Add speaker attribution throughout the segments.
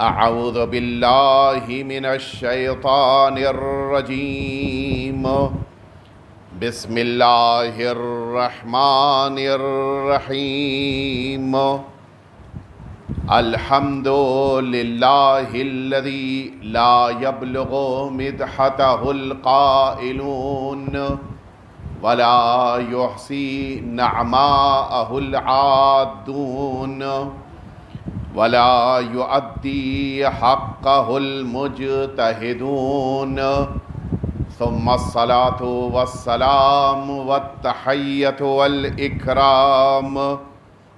Speaker 1: اعوذ باللہ من الشیطان الرجیم بسم اللہ الرحمن الرحیم الحمد للہ الذی لا یبلغ مدحتہ القائلون ولا یحصی نعماءہ العادون ولا يؤدي حقه المجتهدون ثم الصلاة والسلام والتحية والإكرام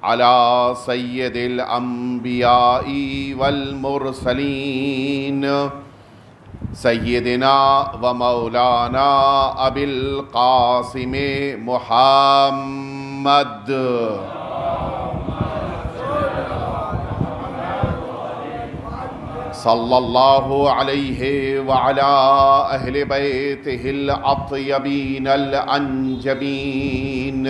Speaker 1: على سيد الأنبياء والمرسلين سيدنا ومولانا أبي القاسم محمد صلی اللہ علیہ وعلی اہل بیتہ الاطیبین الانجبین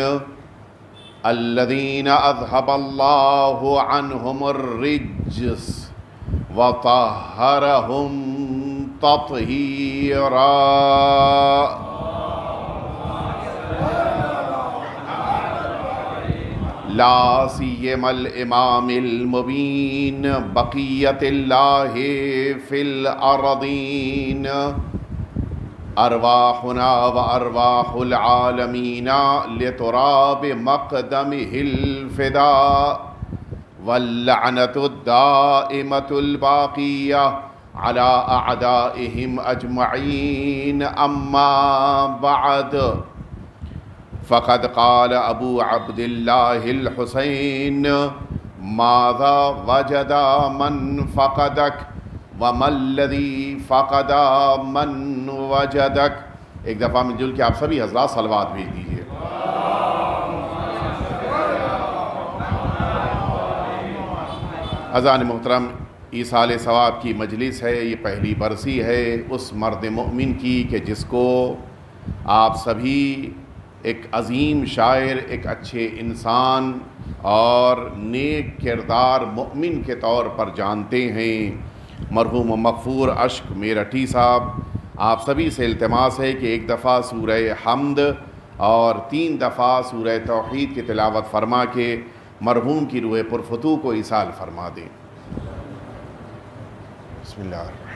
Speaker 1: الذین اذہب اللہ عنہم الرجس وطہرہم تطہیرا لا سیما الامام المبین بقیت اللہ فی الارضین ارواحنا و ارواح العالمین لتراب مقدمہ الفداء واللعنۃ الدائمۃ الباقیہ علی اعدائہم اجمعین اما بعد فقد قال ابو عبد اللہ الحسین ماذا وجد من فقدک وما الذی فقد من وجدک۔ ایک دفعہ مل جل کے آپ سبھی حضرات صلوات بھیج دیجئے۔ اذان محترم، ایصال ثواب کی مجلس ہے، یہ پہلی برسی ہے اس مرد مؤمن کی کہ جس کو آپ سبھی ایک عظیم شاعر، ایک اچھے انسان اور نیک کردار مومن کے طور پر جانتے ہیں، مرحوم و مغفور اشک میرٹھی صاحب۔ آپ سبھی سے التماس ہے کہ ایک دفعہ سورہ حمد اور 3 دفعہ سورہ توحید کی تلاوت فرما کے مرحوم کی روح پرفتوح کو ایصال فرما دیں۔ بسم اللہ الرحمن الرحیم۔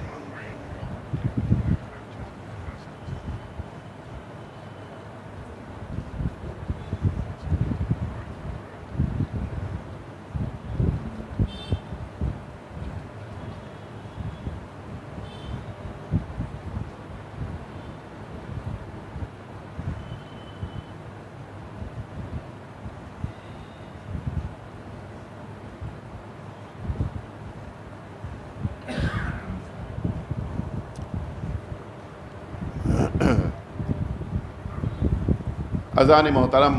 Speaker 1: اذان محترم،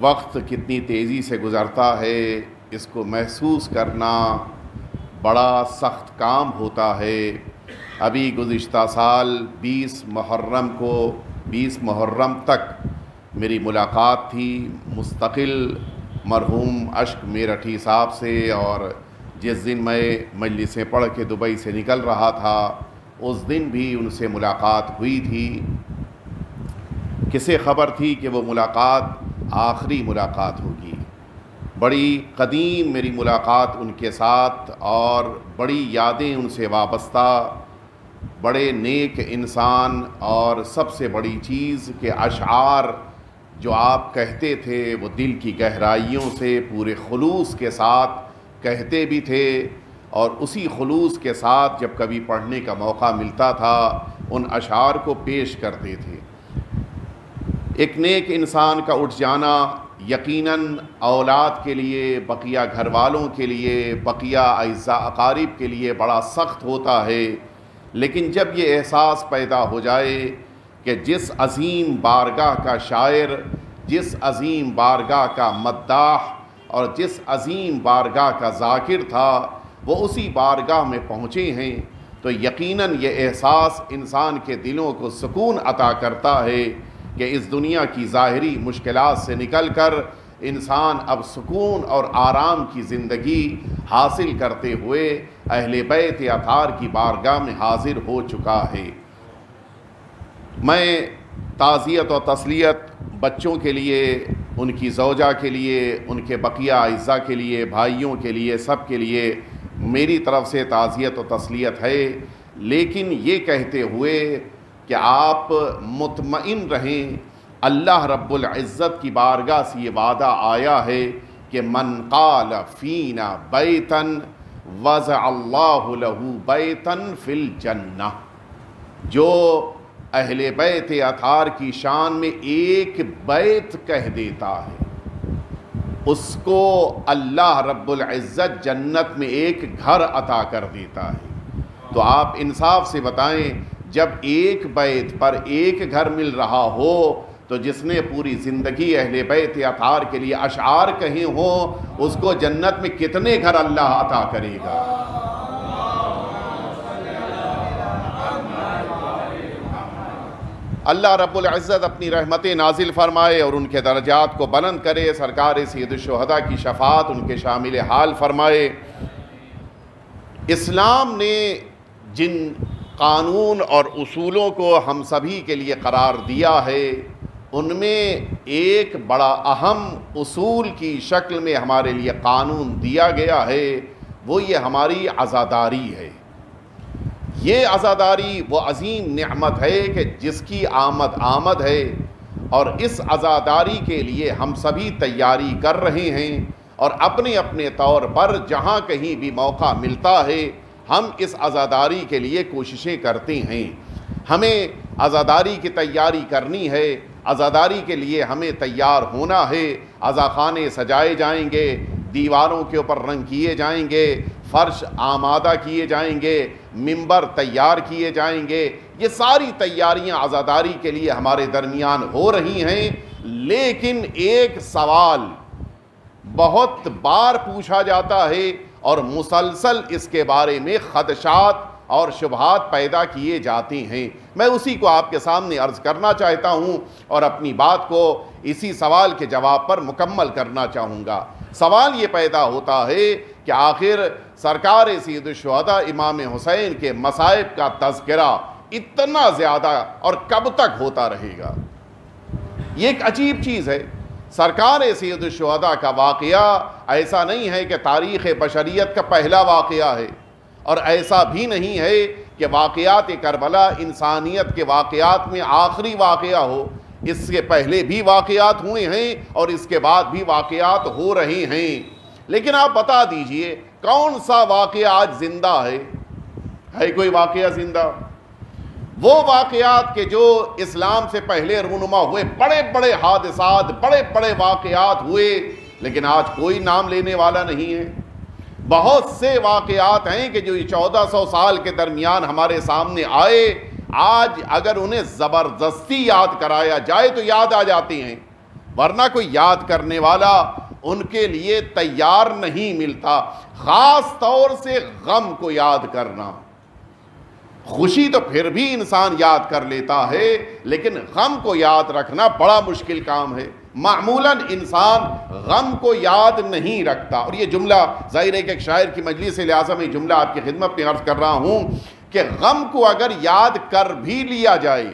Speaker 1: وقت کتنی تیزی سے گزرتا ہے اس کو محسوس کرنا بڑا سخت کام ہوتا ہے۔ ابھی گزشتہ سال 20 محرم تک میری ملاقات تھی مستقل مرحوم اشک میرٹھی صاحب سے، اور جس دن میں مجلسیں پڑھ کے دبئی سے نکل رہا تھا اس دن بھی ان سے ملاقات ہوئی تھی۔ کسے خبر تھی کہ وہ ملاقات آخری ملاقات ہوگی؟ بڑی قدیم میری ملاقات ان کے ساتھ اور بڑی یادیں ان سے وابستہ، بڑے نیک انسان، اور سب سے بڑی چیز کہ اشعار جو آپ کہتے تھے وہ دل کی گہرائیوں سے پورے خلوص کے ساتھ کہتے بھی تھے، اور اسی خلوص کے ساتھ جب کبھی پڑھنے کا موقع ملتا تھا ان اشعار کو پیش کرتے تھے۔ ایک نیک انسان کا اٹھ جانا یقیناً اولاد کے لیے، بقیہ گھر والوں کے لیے، بقیہ اعزاء اقارب کے لیے بڑا سخت ہوتا ہے، لیکن جب یہ احساس پیدا ہو جائے کہ جس عظیم بارگاہ کا شاعر، جس عظیم بارگاہ کا مداح اور جس عظیم بارگاہ کا ذاکر تھا وہ اسی بارگاہ میں پہنچے ہیں، تو یقیناً یہ احساس انسان کے دلوں کو سکون عطا کرتا ہے کہ اس دنیا کی ظاہری مشکلات سے نکل کر انسان اب سکون اور آرام کی زندگی حاصل کرتے ہوئے اہل بیت اطہار کی بارگاہ میں حاضر ہو چکا ہے۔ میں تعزیت و تسلیت بچوں کے لیے، ان کی زوجہ کے لیے، ان کے بقیہ اعزاء کے لیے، بھائیوں کے لیے، سب کے لیے میری طرف سے تعزیت و تسلیت ہے، لیکن یہ کہتے ہوئے کہ آپ مطمئن رہیں، اللہ رب العزت کی بارگاہ سے یہ وعدہ آیا ہے کہ من قال فینا بیتن وضع اللہ لہ بیتن فی الجنہ، جو اہل بیت اطہار کی شان میں ایک بیت کہہ دیتا ہے، اس کو اللہ رب العزت جنت میں ایک گھر عطا کر دیتا ہے۔ تو آپ انصاف سے بتائیں، جب ایک بیت پر ایک گھر مل رہا ہو تو جس نے پوری زندگی اہل بیت اطہار کے لیے اشعار کہے ہوں، اس کو جنت میں کتنے گھر اللہ عطا کرے گا؟ اللہ رب العزت اپنی رحمتیں نازل فرمائے اور ان کے درجات کو بلند کرے، سرکار سید الشہداء کی شفاعت ان کے شامل حال فرمائے۔ اسلام نے جن قانون اور اصولوں کو ہم سبھی کے لیے قرار دیا ہے، ان میں ایک بڑا اہم اصول کی شکل میں ہمارے لیے قانون دیا گیا ہے، وہ یہ ہماری عزاداری ہے۔ یہ عزاداری وہ عظیم نعمت ہے کہ جس کی آمد ہے، اور اس عزاداری کے لیے ہم سبھی تیاری کر رہے ہیں، اور اپنے اپنے طور پر جہاں کہیں بھی موقع ملتا ہے ہم اس عزاداری کے لیے کوششیں کرتے ہیں۔ ہمیں عزاداری کی تیاری کرنی ہے، عزاداری کے لیے ہمیں تیار ہونا ہے۔ عزاخانے سجائے جائیں گے، دیواروں کے اوپر رنگ کیے جائیں گے، فرش آمادہ کیے جائیں گے، منبر تیار کیے جائیں گے۔ یہ ساری تیاریاں عزاداری کے لیے ہمارے درمیان ہو رہی ہیں، لیکن ایک سوال بہت بار پوچھا جاتا ہے اور مسلسل اس کے بارے میں خدشات اور شبہات پیدا کیے جاتے ہیں۔ میں اسی کو آپ کے سامنے عرض کرنا چاہتا ہوں اور اپنی بات کو اسی سوال کے جواب پر مکمل کرنا چاہوں گا۔ سوال یہ پیدا ہوتا ہے کہ آخر سرکار سید الشہداء امام حسین کے مصائب کا تذکرہ اتنا زیادہ اور کب تک ہوتا رہے گا؟ یہ ایک عجیب چیز ہے۔ سرکار سید الشہداء کا واقعہ ایسا نہیں ہے کہ تاریخ بشریت کا پہلا واقعہ ہے، اور ایسا بھی نہیں ہے کہ واقعات کربلا انسانیت کے واقعات میں آخری واقعہ ہو۔ اس سے پہلے بھی واقعات ہوئے ہیں اور اس کے بعد بھی واقعات ہو رہے ہیں، لیکن آپ بتا دیجئے کون سا واقعہ آج زندہ ہے کوئی واقعہ زندہ؟ وہ واقعات کے جو اسلام سے پہلے رونما ہوئے، بڑے بڑے حادثات، بڑے بڑے واقعات ہوئے، لیکن آج کوئی نام لینے والا نہیں ہے۔ بہت سے واقعات ہیں کہ جو 1400 سال کے درمیان ہمارے سامنے آئے، آج اگر انہیں زبردستی یاد کرایا جائے تو یاد آ جاتے ہیں، ورنہ کوئی یاد کرنے والا ان کے لیے تیار نہیں ملتا۔ خاص طور سے غم کو یاد کرنا، خوشی تو پھر بھی انسان یاد کر لیتا ہے، لیکن غم کو یاد رکھنا بڑا مشکل کام ہے۔ معمولاً انسان غم کو یاد نہیں رکھتا، اور یہ جملہ ظاہر ہے کہ ایک شاعر کی مجلس سے، لہٰذا میں جملہ آپ کی خدمت میں عرض کر رہا ہوں کہ غم کو اگر یاد کر بھی لیا جائے،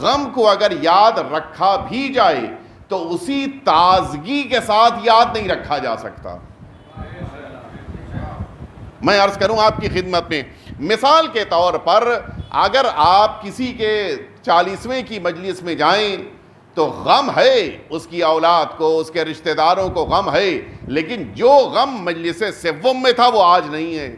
Speaker 1: غم کو اگر یاد رکھا بھی جائے تو اسی تازگی کے ساتھ یاد نہیں رکھا جا سکتا۔ میں عرض کروں آپ کی خدمت میں، مثال کے طور پر اگر آپ کسی کے 40ویں کی مجلس میں جائیں تو غم ہے، اس کی اولاد کو، اس کے رشتہ داروں کو غم ہے، لیکن جو غم مجلس سوم میں تھا وہ آج نہیں ہے۔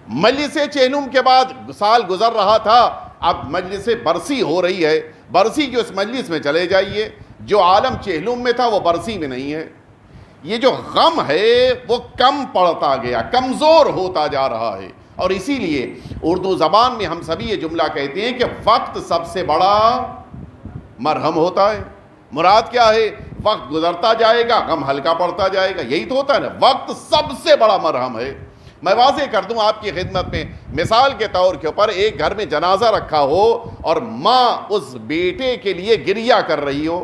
Speaker 1: مجلس چہلم کے بعد سال گزر رہا تھا، اب مجلس برسی ہو رہی ہے، برسی کی اس مجلس میں چلے جائیے، جو عالم چہلم میں تھا وہ برسی میں نہیں ہے۔ یہ جو غم ہے وہ کم پڑتا گیا، کمزور ہوتا جا رہا ہے، اور اسی لیے اردو زبان میں ہم سبھی یہ جملہ کہتے ہیں کہ وقت سب سے بڑا مرہم ہوتا ہے۔ مراد کیا ہے؟ وقت گزرتا جائے گا، غم ہلکا پڑتا جائے گا، یہی تو ہوتا ہے نا۔ وقت سب سے بڑا مرہم ہے۔ میں واضح کر دوں آپ کی خدمت میں، مثال کے طور کے اوپر ایک گھر میں جنازہ رکھا ہو اور ماں اس بیٹے کے لیے گریہ کر رہی ہو،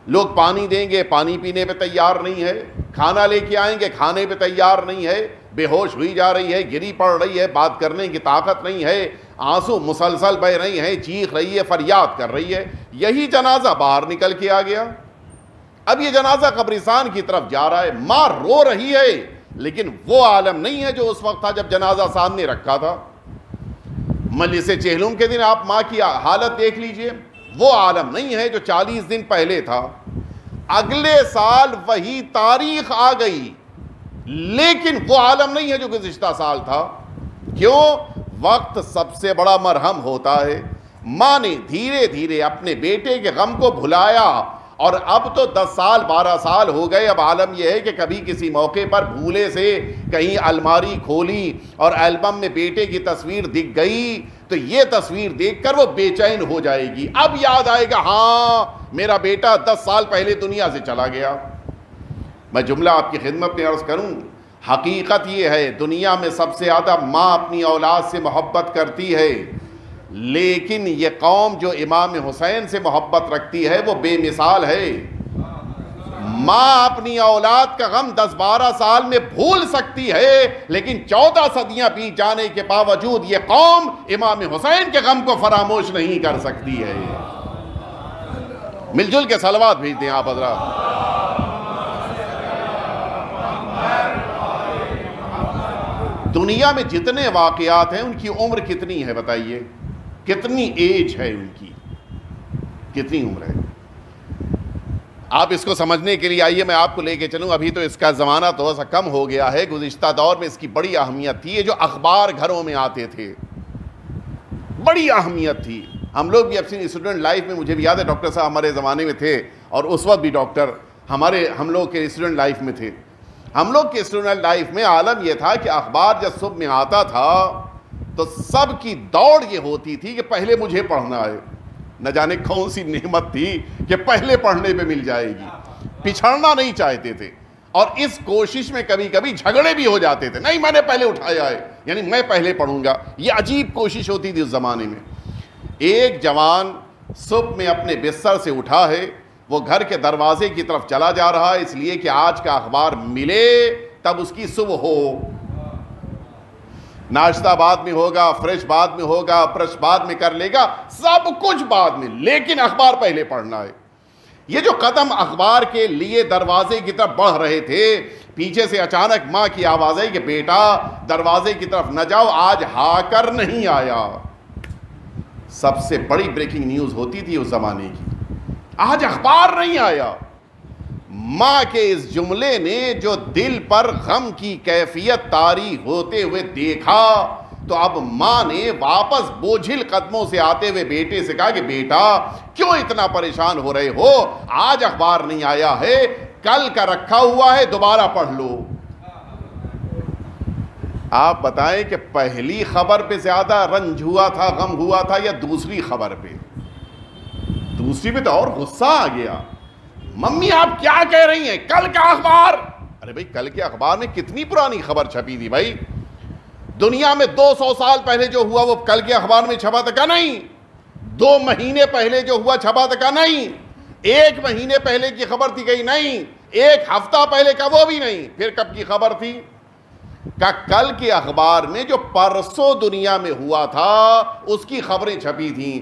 Speaker 1: لوگ پانی دیں گے، پانی پینے پہ تیار نہیں ہے، کھانا لے کے آئیں گے، کھانے پہ تیار نہیں ہے، بے ہوش ہوئی جا رہی ہے، گری پڑ رہی ہے، بات کرنے کی طاقت نہیں ہے، آنسو مسلسل بہ رہی ہیں، چیخ رہی ہے، فریاد کر رہی ہے. یہی جنازہ باہر نکل کے آ گیا. اب یہ جنازہ قبرستان کی طرف جا رہا ہے، ماں رو رہی ہے، لیکن وہ عالم نہیں ہے جو اس وقت تھا جب جنازہ سامنے رکھا تھا. مجلس چہلم کے دن آپ ماں کی حالت دیکھ لیجئے، وہ عالم نہیں ہے جو 40 دن پہلے تھا. اگلے سال وہی تاریخ آ گئی، لیکن وہ عالم نہیں ہے جو گزشتہ سال تھا. کیوں؟ وقت سب سے بڑا مرہم ہوتا ہے. ماں نے دھیرے دھیرے اپنے بیٹے کے غم کو بھلایا، اور اب تو 10 سال 12 سال ہو گئے. اب عالم یہ ہے کہ کبھی کسی موقع پر بھولے سے کہیں الماری کھولی اور البم میں بیٹے کی تصویر دکھ گئی تو یہ تصویر دیکھ کر وہ بے چین ہو جائے گی. اب یاد آئے گا ہاں میرا بیٹا 10 سال پہلے دنیا سے چلا گیا. میں جملہ آپ کی خدمت میں عرض کروں، حقیقت یہ ہے دنیا میں سب سے زیادہ ماں اپنی اولاد سے محبت کرتی ہے، لیکن یہ قوم جو امام حسین سے محبت رکھتی ہے وہ بے مثال ہے. ماں اپنی اولاد کا غم 10-12 سال میں بھول سکتی ہے، لیکن 14 صدیاں بیت جانے کے باوجود یہ قوم امام حسین کے غم کو فراموش نہیں کر سکتی ہے. مل جل کے صلوات بھیج دیں آپ حضرات. دنیا میں جتنے واقعات ہیں ان کی عمر کتنی ہے بتائیے؟ کتنی ایج ہے ان کی؟ کتنی عمر ہے؟ آپ اس کو سمجھنے کے لیے آئیے میں آپ کو لے کے چلوں. ابھی تو اس کا زمانہ تھوڑا سا کم ہو گیا ہے، گزشتہ دور میں اس کی بڑی اہمیت تھی. یہ جو اخبار گھروں میں آتے تھے بڑی اہمیت تھی. ہم لوگ بھی اپنی اسٹوڈنٹ لائف میں، مجھے بھی یاد ہے ڈاکٹر صاحب ہمارے زمانے میں تھے اور اس وقت بھی ڈاکٹر ہم لوگ کے اسٹوڈنٹ لائف میں تھے. ہم لوگ کے اسٹوڈنٹ لائف میں عالم یہ تھا کہ اخبار جب صبح میں آتا تھا تو سب کی دوڑ یہ ہوتی تھی کہ پہلے مجھے پڑھنا ہے. نہ جانے کون سی نعمت تھی کہ پہلے پڑھنے پہ مل جائے گی. پچھڑنا نہیں چاہتے تھے اور اس کوشش میں کبھی کبھی جھگڑے بھی ہو جاتے تھے. نہیں میں نے پہلے اٹھایا ہے، یعنی میں پہلے پڑھوں گا. یہ عجیب کوشش ہوتی تھی اس زمانے میں. ایک جوان صبح میں اپنے بستر سے اٹھا ہے، وہ گھر کے دروازے کی طرف چلا جا رہا ہے اس لیے کہ آج کا اخبار ملے تب اس کی صبح ہو. ناشتہ بعد میں ہوگا، فریش بعد میں ہوگا، برش بعد میں کر لے گا، سب کچھ بعد میں، لیکن اخبار پہلے پڑھنا ہے. یہ جو قدم اخبار کے لیے دروازے کی طرف بڑھ رہے تھے، پیچھے سے اچانک ماں کی آواز آئی کہ بیٹا دروازے کی طرف نہ جاؤ، آج ہاکر نہیں آیا. سب سے بڑی بریکنگ نیوز ہوتی تھی اس زمانے کی، آج اخبار نہیں آیا. ماں کے اس جملے نے جو دل پر غم کی کیفیت طاری ہوتے ہوئے دیکھا تو اب ماں نے واپس بوجھل قدموں سے آتے ہوئے بیٹے سے کہا کہ بیٹا کیوں اتنا پریشان ہو رہے ہو؟ آج اخبار نہیں آیا ہے، کل کا رکھا ہوا ہے، دوبارہ پڑھ لو. آپ بتائیں کہ پہلی خبر پہ زیادہ رنج ہوا تھا، غم ہوا تھا، یا دوسری خبر پہ؟ دوسری پہ تو اور غصہ آ گیا. ممی آپ کیا کہہ رہی ہیں؟ کل کا اخبار؟ ارے بھائی کل کے اخبار میں کتنی پرانی خبر چھپی تھی بھائی. دنیا میں 200 سال پہلے جو ہوا وہ کل کے اخبار میں چھپا تھا کیا؟ نہیں. 2 مہینے پہلے جو ہوا چھپا تھا کیا؟ نہیں. 1 مہینے پہلے کی خبر تھی کہیں؟ نہیں. 1 ہفتہ پہلے کا وہ بھی نہیں. پھر کب کی خبر تھی؟ کہ کل کے اخبار میں جو پرسوں دنیا میں ہوا تھا اس کی خبریں چھپی تھیں.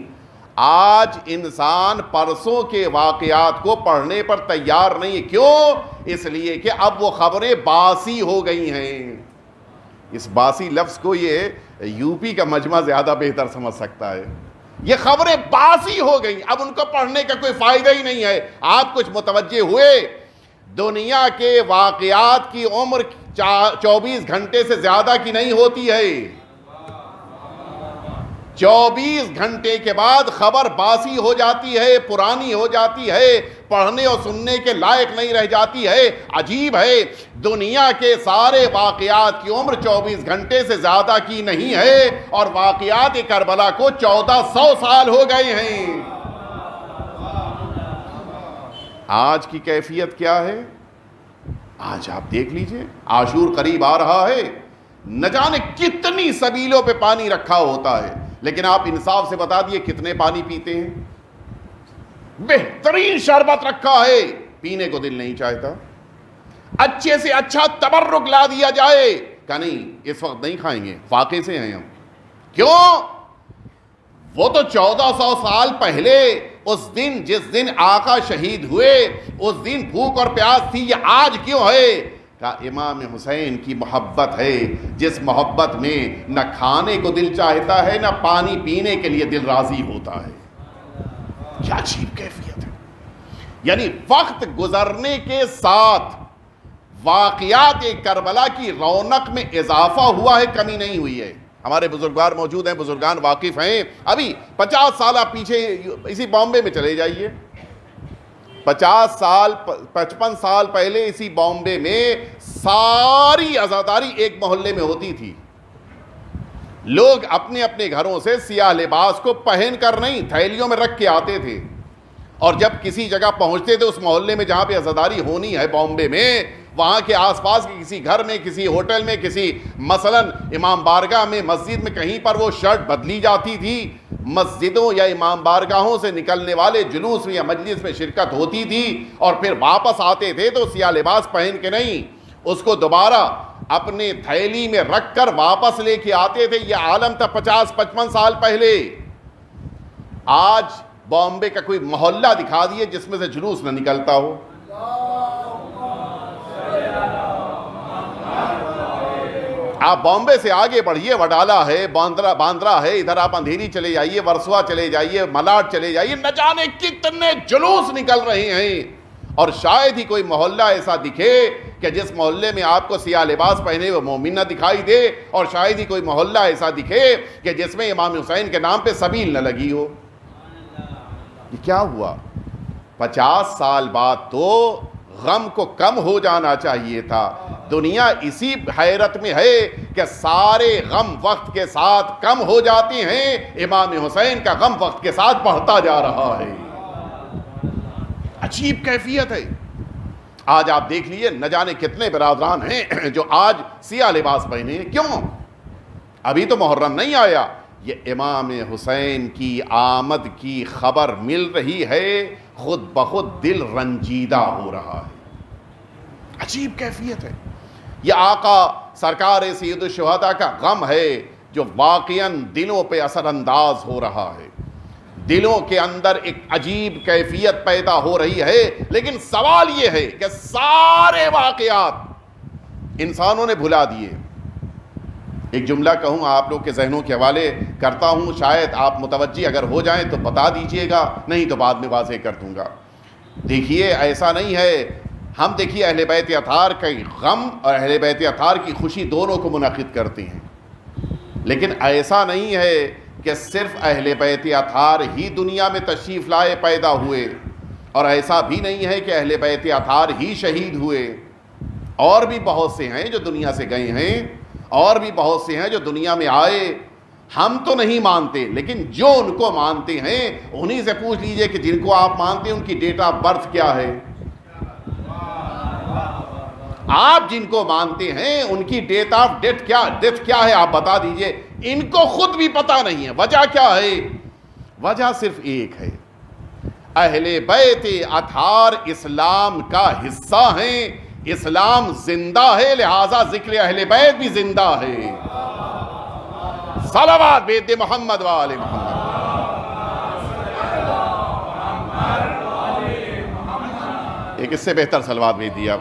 Speaker 1: آج انسان پرسوں کے واقعات کو پڑھنے پر تیار نہیں. کیوں؟ اس لیے کہ اب وہ خبریں باسی ہو گئی ہیں. اس باسی لفظ کو یہ یو پی کا مجمع زیادہ بہتر سمجھ سکتا ہے. یہ خبریں باسی ہو گئی، اب ان کو پڑھنے کا کوئی فائدہ ہی نہیں ہے. آپ کچھ متوجہ ہوئے؟ دنیا کے واقعات کی عمر 24 گھنٹے سے زیادہ کی نہیں ہوتی ہے. 24 گھنٹے کے بعد خبر باسی ہو جاتی ہے، پرانی ہو جاتی ہے، پڑھنے اور سننے کے لائق نہیں رہ جاتی ہے. عجیب ہے، دنیا کے سارے واقعات کی عمر 24 گھنٹے سے زیادہ کی نہیں ہے اور واقعات کربلا کو 1400 سال ہو گئے ہیں. آج کی کیفیت کیا ہے؟ آج آپ دیکھ لیجئے، عاشور قریب آ رہا ہے، نہ جانے کتنی سبیلوں پہ پانی رکھا ہوتا ہے، لیکن آپ انصاف سے بتا دیئے کتنے پانی پیتے ہیں؟ بہترین شربت رکھا ہے، پینے کو دل نہیں چاہتا. اچھے سے اچھا تبرک لا دیا جائے، کہا نہیں اس وقت نہیں کھائیں گے، فاقے سے ہیں ہم. کیوں؟ وہ تو 1400 سال پہلے اس دن جس دن آقا شہید ہوئے اس دن بھوک اور پیاس تھی، یہ آج کیوں ہے؟ کہا امام حسین کی محبت ہے، جس محبت میں نہ کھانے کو دل چاہتا ہے نہ پانی پینے کے لیے دل راضی ہوتا ہے. کیا عجیب کیفیت ہے. یعنی وقت گزرنے کے ساتھ واقعات کربلا کی رونق میں اضافہ ہوا ہے، کمی نہیں ہوئی ہے. ہمارے بزرگوار موجود ہیں، بزرگان واقف ہیں. ابھی 50 سالہ پیچھے اسی بامبے میں چلے جائیے، 50 سال 55 سال پہلے اسی بامبے میں ساری عزاداری ایک محلے میں ہوتی تھی. لوگ اپنے اپنے گھروں سے سیاہ لباس کو پہن کر نہیں، تھیلیوں میں رکھ کے آتے تھے، اور جب کسی جگہ پہنچتے تھے اس محلے میں جہاں پہ عزاداری ہونی ہے بامبے میں، وہاں کے آس پاس کے کسی گھر میں، کسی ہوٹل میں، کسی مثلا امام بارگاہ میں، مسجد میں کہیں پر وہ شرٹ بدلی جاتی تھی. مسجدوں یا امام بارگاہوں سے نکلنے والے جلوس میں یا مجلس میں شرکت ہوتی تھی، اور پھر واپس آتے تھے تو سیاہ لباس پہن کے نہیں، اس کو دوبارہ اپنے تھیلی میں رکھ کر واپس لے کے آتے تھے. یہ عالم تھا 50-55 سال پہلے. آج بامبے کا کوئی محلہ دکھا دیے جس میں سے جلوس نہ نکلتا ہو. آپ بامبے سے آگے بڑھیے، وڈالہ ہے، باندرا ہے، ادھر آپ اندھیری چلے جائیے، ورسوا چلے جائیے، ملاڈ چلے جائیے، نہ جانے کتنے جلوس نکل رہے ہیں. اور شاید ہی کوئی محلہ ایسا دکھے کہ جس محلے میں آپ کو سیاہ لباس پہنے ہوئے مومن نہ دکھائی دے، اور شاید ہی کوئی محلہ ایسا دکھے کہ جس میں امام حسین کے نام پہ سبیل نہ لگی ہو. یہ کیا ہوا؟ 50 سال بعد تو غم کو کم ہو جانا چاہیے تھا. دنیا اسی حیرت میں ہے کہ سارے غم وقت کے ساتھ کم ہو جاتے ہیں، امام حسین کا غم وقت کے ساتھ بڑھتا جا رہا ہے. عجیب کیفیت ہے. آج آپ دیکھ لیجئے نہ جانے کتنے برادران ہیں جو آج سیاہ لباس پہنے ہیں. کیوں؟ ابھی تو محرم نہیں آیا، یہ امام حسین کی آمد کی خبر مل رہی ہے، خود بخود دل رنجیدہ ہو رہا ہے. عجیب کیفیت ہے. یہ آقا سرکار سید الشہداء کا غم ہے جو واقعاً دلوں پہ اثر انداز ہو رہا ہے. دلوں کے اندر ایک عجیب کیفیت پیدا ہو رہی ہے. لیکن سوال یہ ہے کہ سارے واقعات انسانوں نے بھلا دیے. ایک جملہ کہوں آپ لوگ کے ذہنوں کے حوالے کرتا ہوں، شاید آپ متوجہ اگر ہو جائیں تو بتا دیجئے گا، نہیں تو بعد میں واضح کر دوں گا. دیکھیے ایسا نہیں ہے، ہم دیکھیے اہل بیت اطہار کا غم اور اہل بیت اطہار کی خوشی دونوں کو منعقد کرتے ہیں، لیکن ایسا نہیں ہے کہ صرف اہل بیت اطہار ہی دنیا میں تشریف لائے پیدا ہوئے، اور ایسا بھی نہیں ہے کہ اہل بیت اطہار ہی شہید ہوئے. اور بھی بہت سے ہیں جو دنیا سے گئے ہیں، اور بھی بہت سے ہیں جو دنیا میں آئے. ہم تو نہیں مانتے، لیکن جو ان کو مانتے ہیں انہی سے پوچھ لیجئے کہ جن کو آپ مانتے ہیں ان کی ڈیٹ آف برتھ کیا ہے. آپ جن کو مانتے ہیں ان کی ڈیٹ آف ڈیتھ کیا ہے آپ بتا دیجئے. ان کو خود بھی پتا نہیں ہے. وجہ کیا ہے؟ وجہ صرف ایک ہے، اہل بیت اطہار اسلام کا حصہ ہیں، اسلام زندہ ہے، لہذا ذکر اہل بیت بھی زندہ ہے. صلوات بیت محمد وآل محمد. ایک اس سے بہتر صلوات بھیج دیا.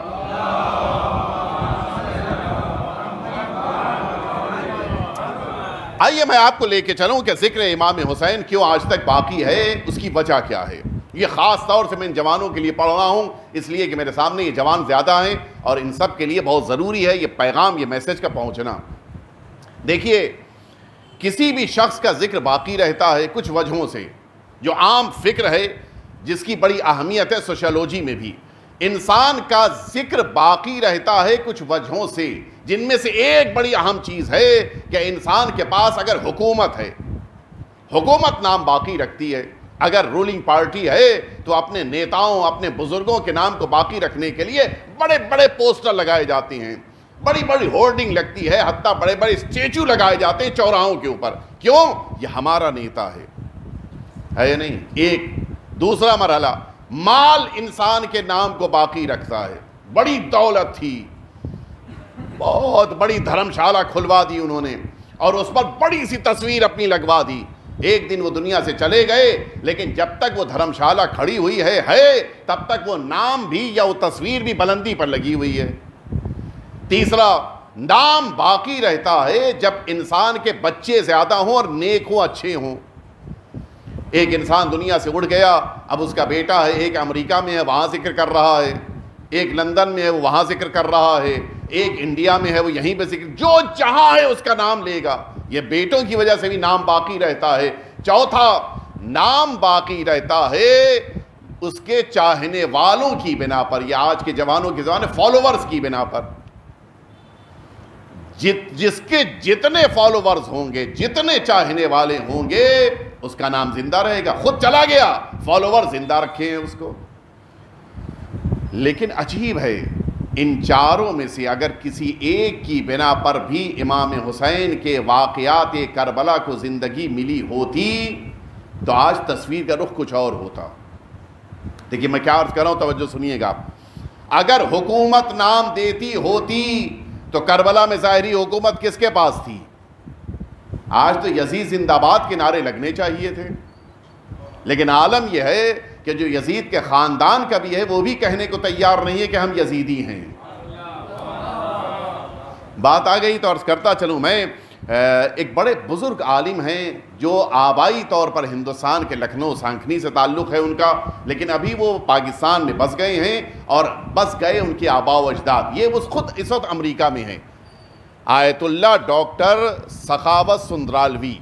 Speaker 1: آئیے میں آپ کو لے کے چلوں کہ ذکر امام حسین کیوں آج تک باقی ہے، اس کی وجہ کیا ہے. یہ خاص طور سے میں ان جوانوں کے لیے پڑھ رہا ہوں، اس لیے کہ میرے سامنے یہ جوان زیادہ ہیں اور ان سب کے لیے بہت ضروری ہے یہ پیغام، یہ میسج کا پہنچنا. دیکھیے کسی بھی شخص کا ذکر باقی رہتا ہے کچھ وجہوں سے. جو عام فکر ہے جس کی بڑی اہمیت ہے سوشیولوجی میں بھی، انسان کا ذکر باقی رہتا ہے کچھ وجہوں سے، جن میں سے ایک بڑی اہم چیز ہے کہ انسان کے پاس اگر حکومت ہے، حکومت نام باقی رکھتی ہے. اگر رولنگ پارٹی ہے تو اپنے نیتاؤں، اپنے بزرگوں کے نام کو باقی رکھنے کے لیے بڑے بڑے پوسٹر لگائے جاتے ہیں، بڑی بڑی ہورڈنگ لگتی ہے، حتیٰ بڑے بڑے اسٹیچو لگائے جاتے ہیں چوراہوں کے اوپر. کیوں؟ یہ ہمارا نیتا ہے یا نہیں. ایک دوسرا مرحلہ، مال انسان کے نام کو باقی رکھتا ہے. بڑی دولت تھی، بہت بڑی دھرمشالہ کھلوا دی انہوں نے اور اس پر بڑی سی تصویر اپنی لگوا دی. ایک دن وہ دنیا سے چلے گئے, لیکن جب تک وہ دھرمشالہ کھڑی ہوئی ہے تب تک وہ نام بھی یا وہ تصویر بھی بلندی پر لگی ہوئی ہے. تیسرا, نام باقی رہتا ہے جب انسان کے بچے زیادہ ہوں اور نیک ہوں, اچھے ہوں. ایک انسان دنیا سے اڑ گیا, اب اس کا بیٹا ہے, ایک امریکہ میں ہے وہاں ذکر کر رہا ہے, ایک لندن میں ہے وہ وہاں ذکر کر رہا ہے, ایک انڈیا میں ہے وہ یہیں پہ ذکر, جو جہاں ہے اس کا نام لے گا. یہ بیٹوں کی وجہ سے بھی نام باقی رہتا ہے. چوتھا, نام باقی رہتا ہے اس کے چاہنے والوں کی بنا پر, یا آج کے جوانوں کے زمانے فالوورز کی بنا پر. جس کے جتنے فالوورز ہوں گے, جتنے چاہنے والے ہوں گے, اس کا نام زندہ رہے گا. خود چلا گیا, فالوور زندہ رکھے ہیں اس کو. لیکن عجیب ہے, ان چاروں میں سے اگر کسی ایک کی بنا پر بھی امام حسین کے واقعات کربلا کو زندگی ملی ہوتی تو آج تصویر کا رخ کچھ اور ہوتا. دیکھیے میں کیا عرض کر رہا ہوں, توجہ سنیے گا. اگر حکومت نام دیتی ہوتی تو کربلا میں ظاہری حکومت کس کے پاس تھی؟ آج تو یزید زندہ باد کے نعرے لگنے چاہیے تھے. لیکن عالم یہ ہے کہ جو یزید کے خاندان کا بھی ہے وہ بھی کہنے کو تیار نہیں ہے کہ ہم یزیدی ہیں. بات آ گئی تو عرض کرتا چلوں میں, ایک بڑے بزرگ عالم ہیں جو آبائی طور پر ہندوستان کے لکھنؤ سانکھنی سے تعلق ہے ان کا, لیکن ابھی وہ پاکستان میں بس گئے ہیں اور بس گئے ان کے آباء و اجداد. یہ خود اس وقت امریکہ میں ہیں. آیت اللہ ڈاکٹر سخاوت سندرالوی,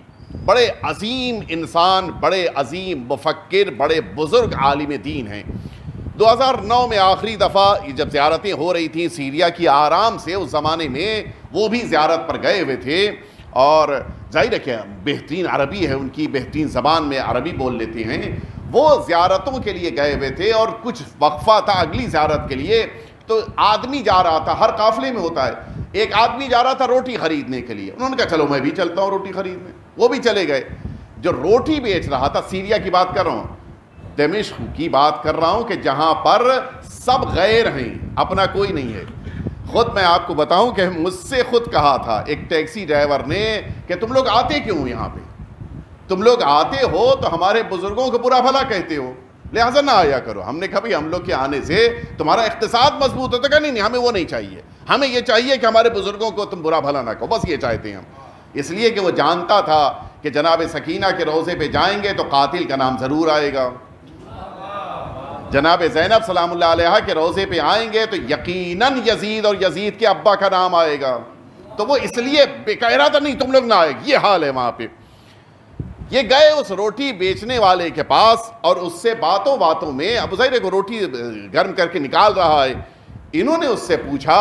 Speaker 1: بڑے عظیم انسان, بڑے عظیم مفکر, بڑے بزرگ عالم دین ہیں. 2009 میں آخری دفعہ جب زیارتیں ہو رہی تھیں سیریا کی, آرام سے اس زمانے میں وہ بھی زیارت پر گئے ہوئے تھے, اور ظاہر ہے کہ بہترین عربی ہے ان کی, بہترین زبان میں عربی بول لیتے ہیں. وہ زیارتوں کے لیے گئے ہوئے تھے اور کچھ وقفہ تھا اگلی زیارت کے لیے. تو آدمی جا رہا تھا, ہر قافلے میں ہوتا ہے, ایک آدمی جا رہا تھا روٹی خریدنے کے لیے. انہوں نے کہا چلو میں بھی چلتا ہوں روٹی خریدنے. وہ بھی چلے گئے. جو روٹی بیچ رہا تھا, سیریا کی بات کر رہا ہوں, دمشق کی بات کر رہا ہوں, کہ جہاں پر سب غیر ہیں, اپنا کوئی نہیں ہے. خود میں آپ کو بتاؤں کہ مجھ سے خود کہا تھا ایک ٹیکسی ڈرائیور نے کہ تم لوگ آتے کیوں یہاں پہ؟ تم لوگ آتے ہو تو ہمارے بزرگوں کو برا بھلا کہتے ہو, لہٰذا نہ آیا کرو. ہم نے کہا بھائی ہم لوگ کے آنے سے تمہارا اقتصاد مضبوط ہوتا. کہ نہیں ہمیں وہ نہیں چاہیے, ہمیں یہ چاہیے کہ ہمارے بزرگوں کو تم برا بھلا نہ کہو, بس یہ چاہتے ہیں ہم. اس لیے کہ وہ جانتا تھا کہ جناب سکینہ کے روضے پہ جائیں گے تو قاتل کا نام ضرور آئے گا, جناب زینب سلام اللہ علیہا کے روضے پہ آئیں گے تو یقیناً یزید اور یزید کے ابا کا نام آئے گا. تو وہ اس لیے کہہ رہا تھا نہیں تم لوگ نہ آئے. یہ حال ہے وہاں پہ. یہ گئے اس روٹی بیچنے والے کے پاس اور اس سے باتوں میں, اب ظاہر کو روٹی گرم کر کے نکال رہا ہے, انہوں نے اس سے پوچھا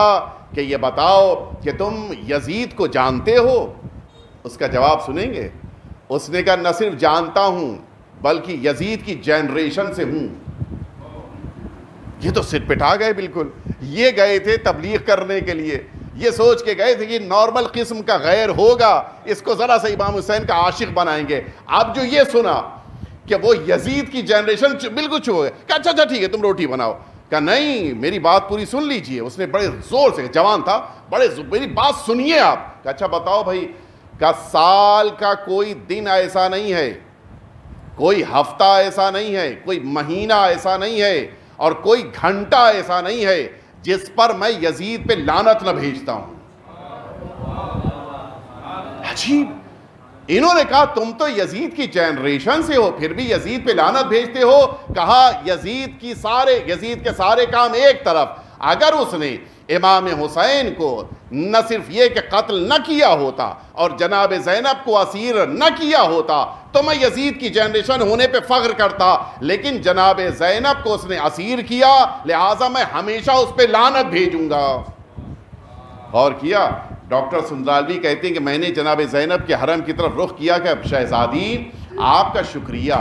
Speaker 1: کہ یہ بتاؤ کہ تم یزید کو جانتے ہو؟ اس کا جواب سنیں گے. اس نے کہا نہ صرف جانتا ہوں بلکہ یزید کی جنریشن سے ہوں. یہ تو سر پٹا گئے بالکل. یہ گئے تھے تبلیغ کرنے کے لیے, یہ سوچ کے گئے تھے کہ نارمل قسم کا غیر ہوگا, اس کو ذرا سا امام حسین کا عاشق بنائیں گے. اب جو یہ سنا کہ وہ یزید کی جنریشن بالکل چھو گئے, کہ اچھا ٹھیک ہے تم روٹی بناؤ. کہ نہیں میری بات پوری سن لیجئے. اس نے بڑے زور سے, جوان تھا, بڑے میری بات سنیے آپ. کہ اچھا بتاؤ بھائی, کہ سال کا کوئی دن ایسا نہیں ہے, کوئی ہفتہ ایسا نہیں ہے, کوئی مہینہ ایسا نہیں ہے, اور کوئی گھنٹہ ایسا نہیں ہے جس پر میں یزید پہ لعنت نہ بھیجتا ہوں. عجیب. انہوں نے کہا تم تو یزید کی جنریشن سے ہو پھر بھی یزید پہ لعنت بھیجتے ہو. کہا یزید کے سارے کام ایک طرف, اگر اس نے امام حسین کو نہ صرف یہ کہ قتل نہ کیا ہوتا اور جناب زینب کو اسیر نہ کیا ہوتا تو میں یزید کی جنریشن ہونے پہ فخر کرتا, لیکن جناب زینب کو اس نے اسیر کیا, لہٰذا میں ہمیشہ اس پہ لعنت بھیجوں گا. اور کیا. ڈاکٹر سندرالوی کہتے ہیں کہ میں نے جناب زینب کے حرم کی طرف رخ کیا کہ شہزادی آپ کا شکریہ,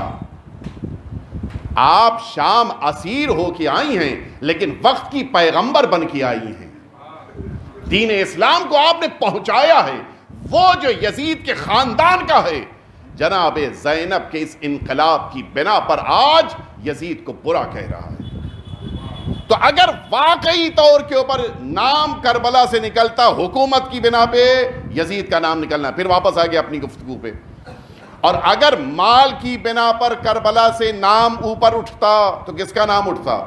Speaker 1: آپ شام اسیر ہو کے آئی ہیں لیکن وقت کی پیغمبر بن کے آئی ہیں. دین اسلام کو آپ نے پہنچایا ہے, وہ جو یزید کے خاندان کا ہے. جناب زینب کے اس انقلاب کی بنا پر آج یزید کو برا کہہ رہا ہے. تو اگر واقعی طور کے اوپر نام کربلا سے نکلتا حکومت کی بنا پہ یزید کا نام نکلنا، پھر واپس آ گیا اپنی گفتگو پہ، اور اگر مال کی بنا پر کربلا سے نام اوپر اٹھتا تو کس کا نام اٹھتا؟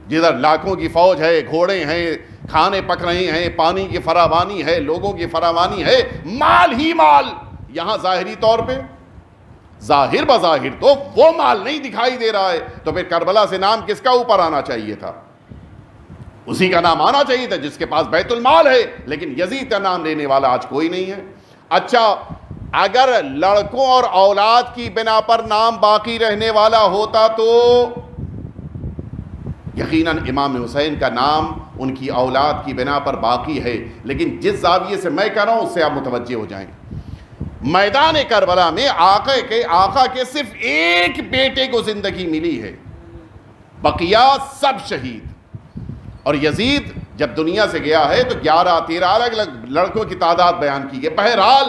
Speaker 1: جدھر لاکھوں کی فوج ہے، گھوڑے ہیں، کھانے پک رہے ہیں، پانی کی فراوانی ہے، لوگوں کی فراوانی ہے، مال ہی مال، یہاں ظاہری طور پہ ظاہر بظاہر تو وہ مال نہیں دکھائی دے رہا ہے، تو پھر کربلا سے نام کس کا اوپر آنا چاہیے تھا؟ اسی کا نام آنا چاہیے تھا جس کے پاس بیت المال ہے، لیکن یزید کا نام لینے والا آج کوئی نہیں ہے۔ اچھا، اگر لڑکوں اور اولاد کی بنا پر نام باقی رہنے والا ہوتا تو یقیناً امام حسین کا نام ان کی اولاد کی بنا پر باقی ہے، لیکن جس زاویے سے میں کہہ رہا ہوں اس سے آپ متوجہ ہو جائیں۔ میدان کربلا میں آقا کے صرف ایک بیٹے کو زندگی ملی ہے، بقیہ سب شہید۔ اور یزید جب دنیا سے گیا ہے تو 13 الگ الگ لڑکوں کی تعداد بیان کی گئی، بہرحال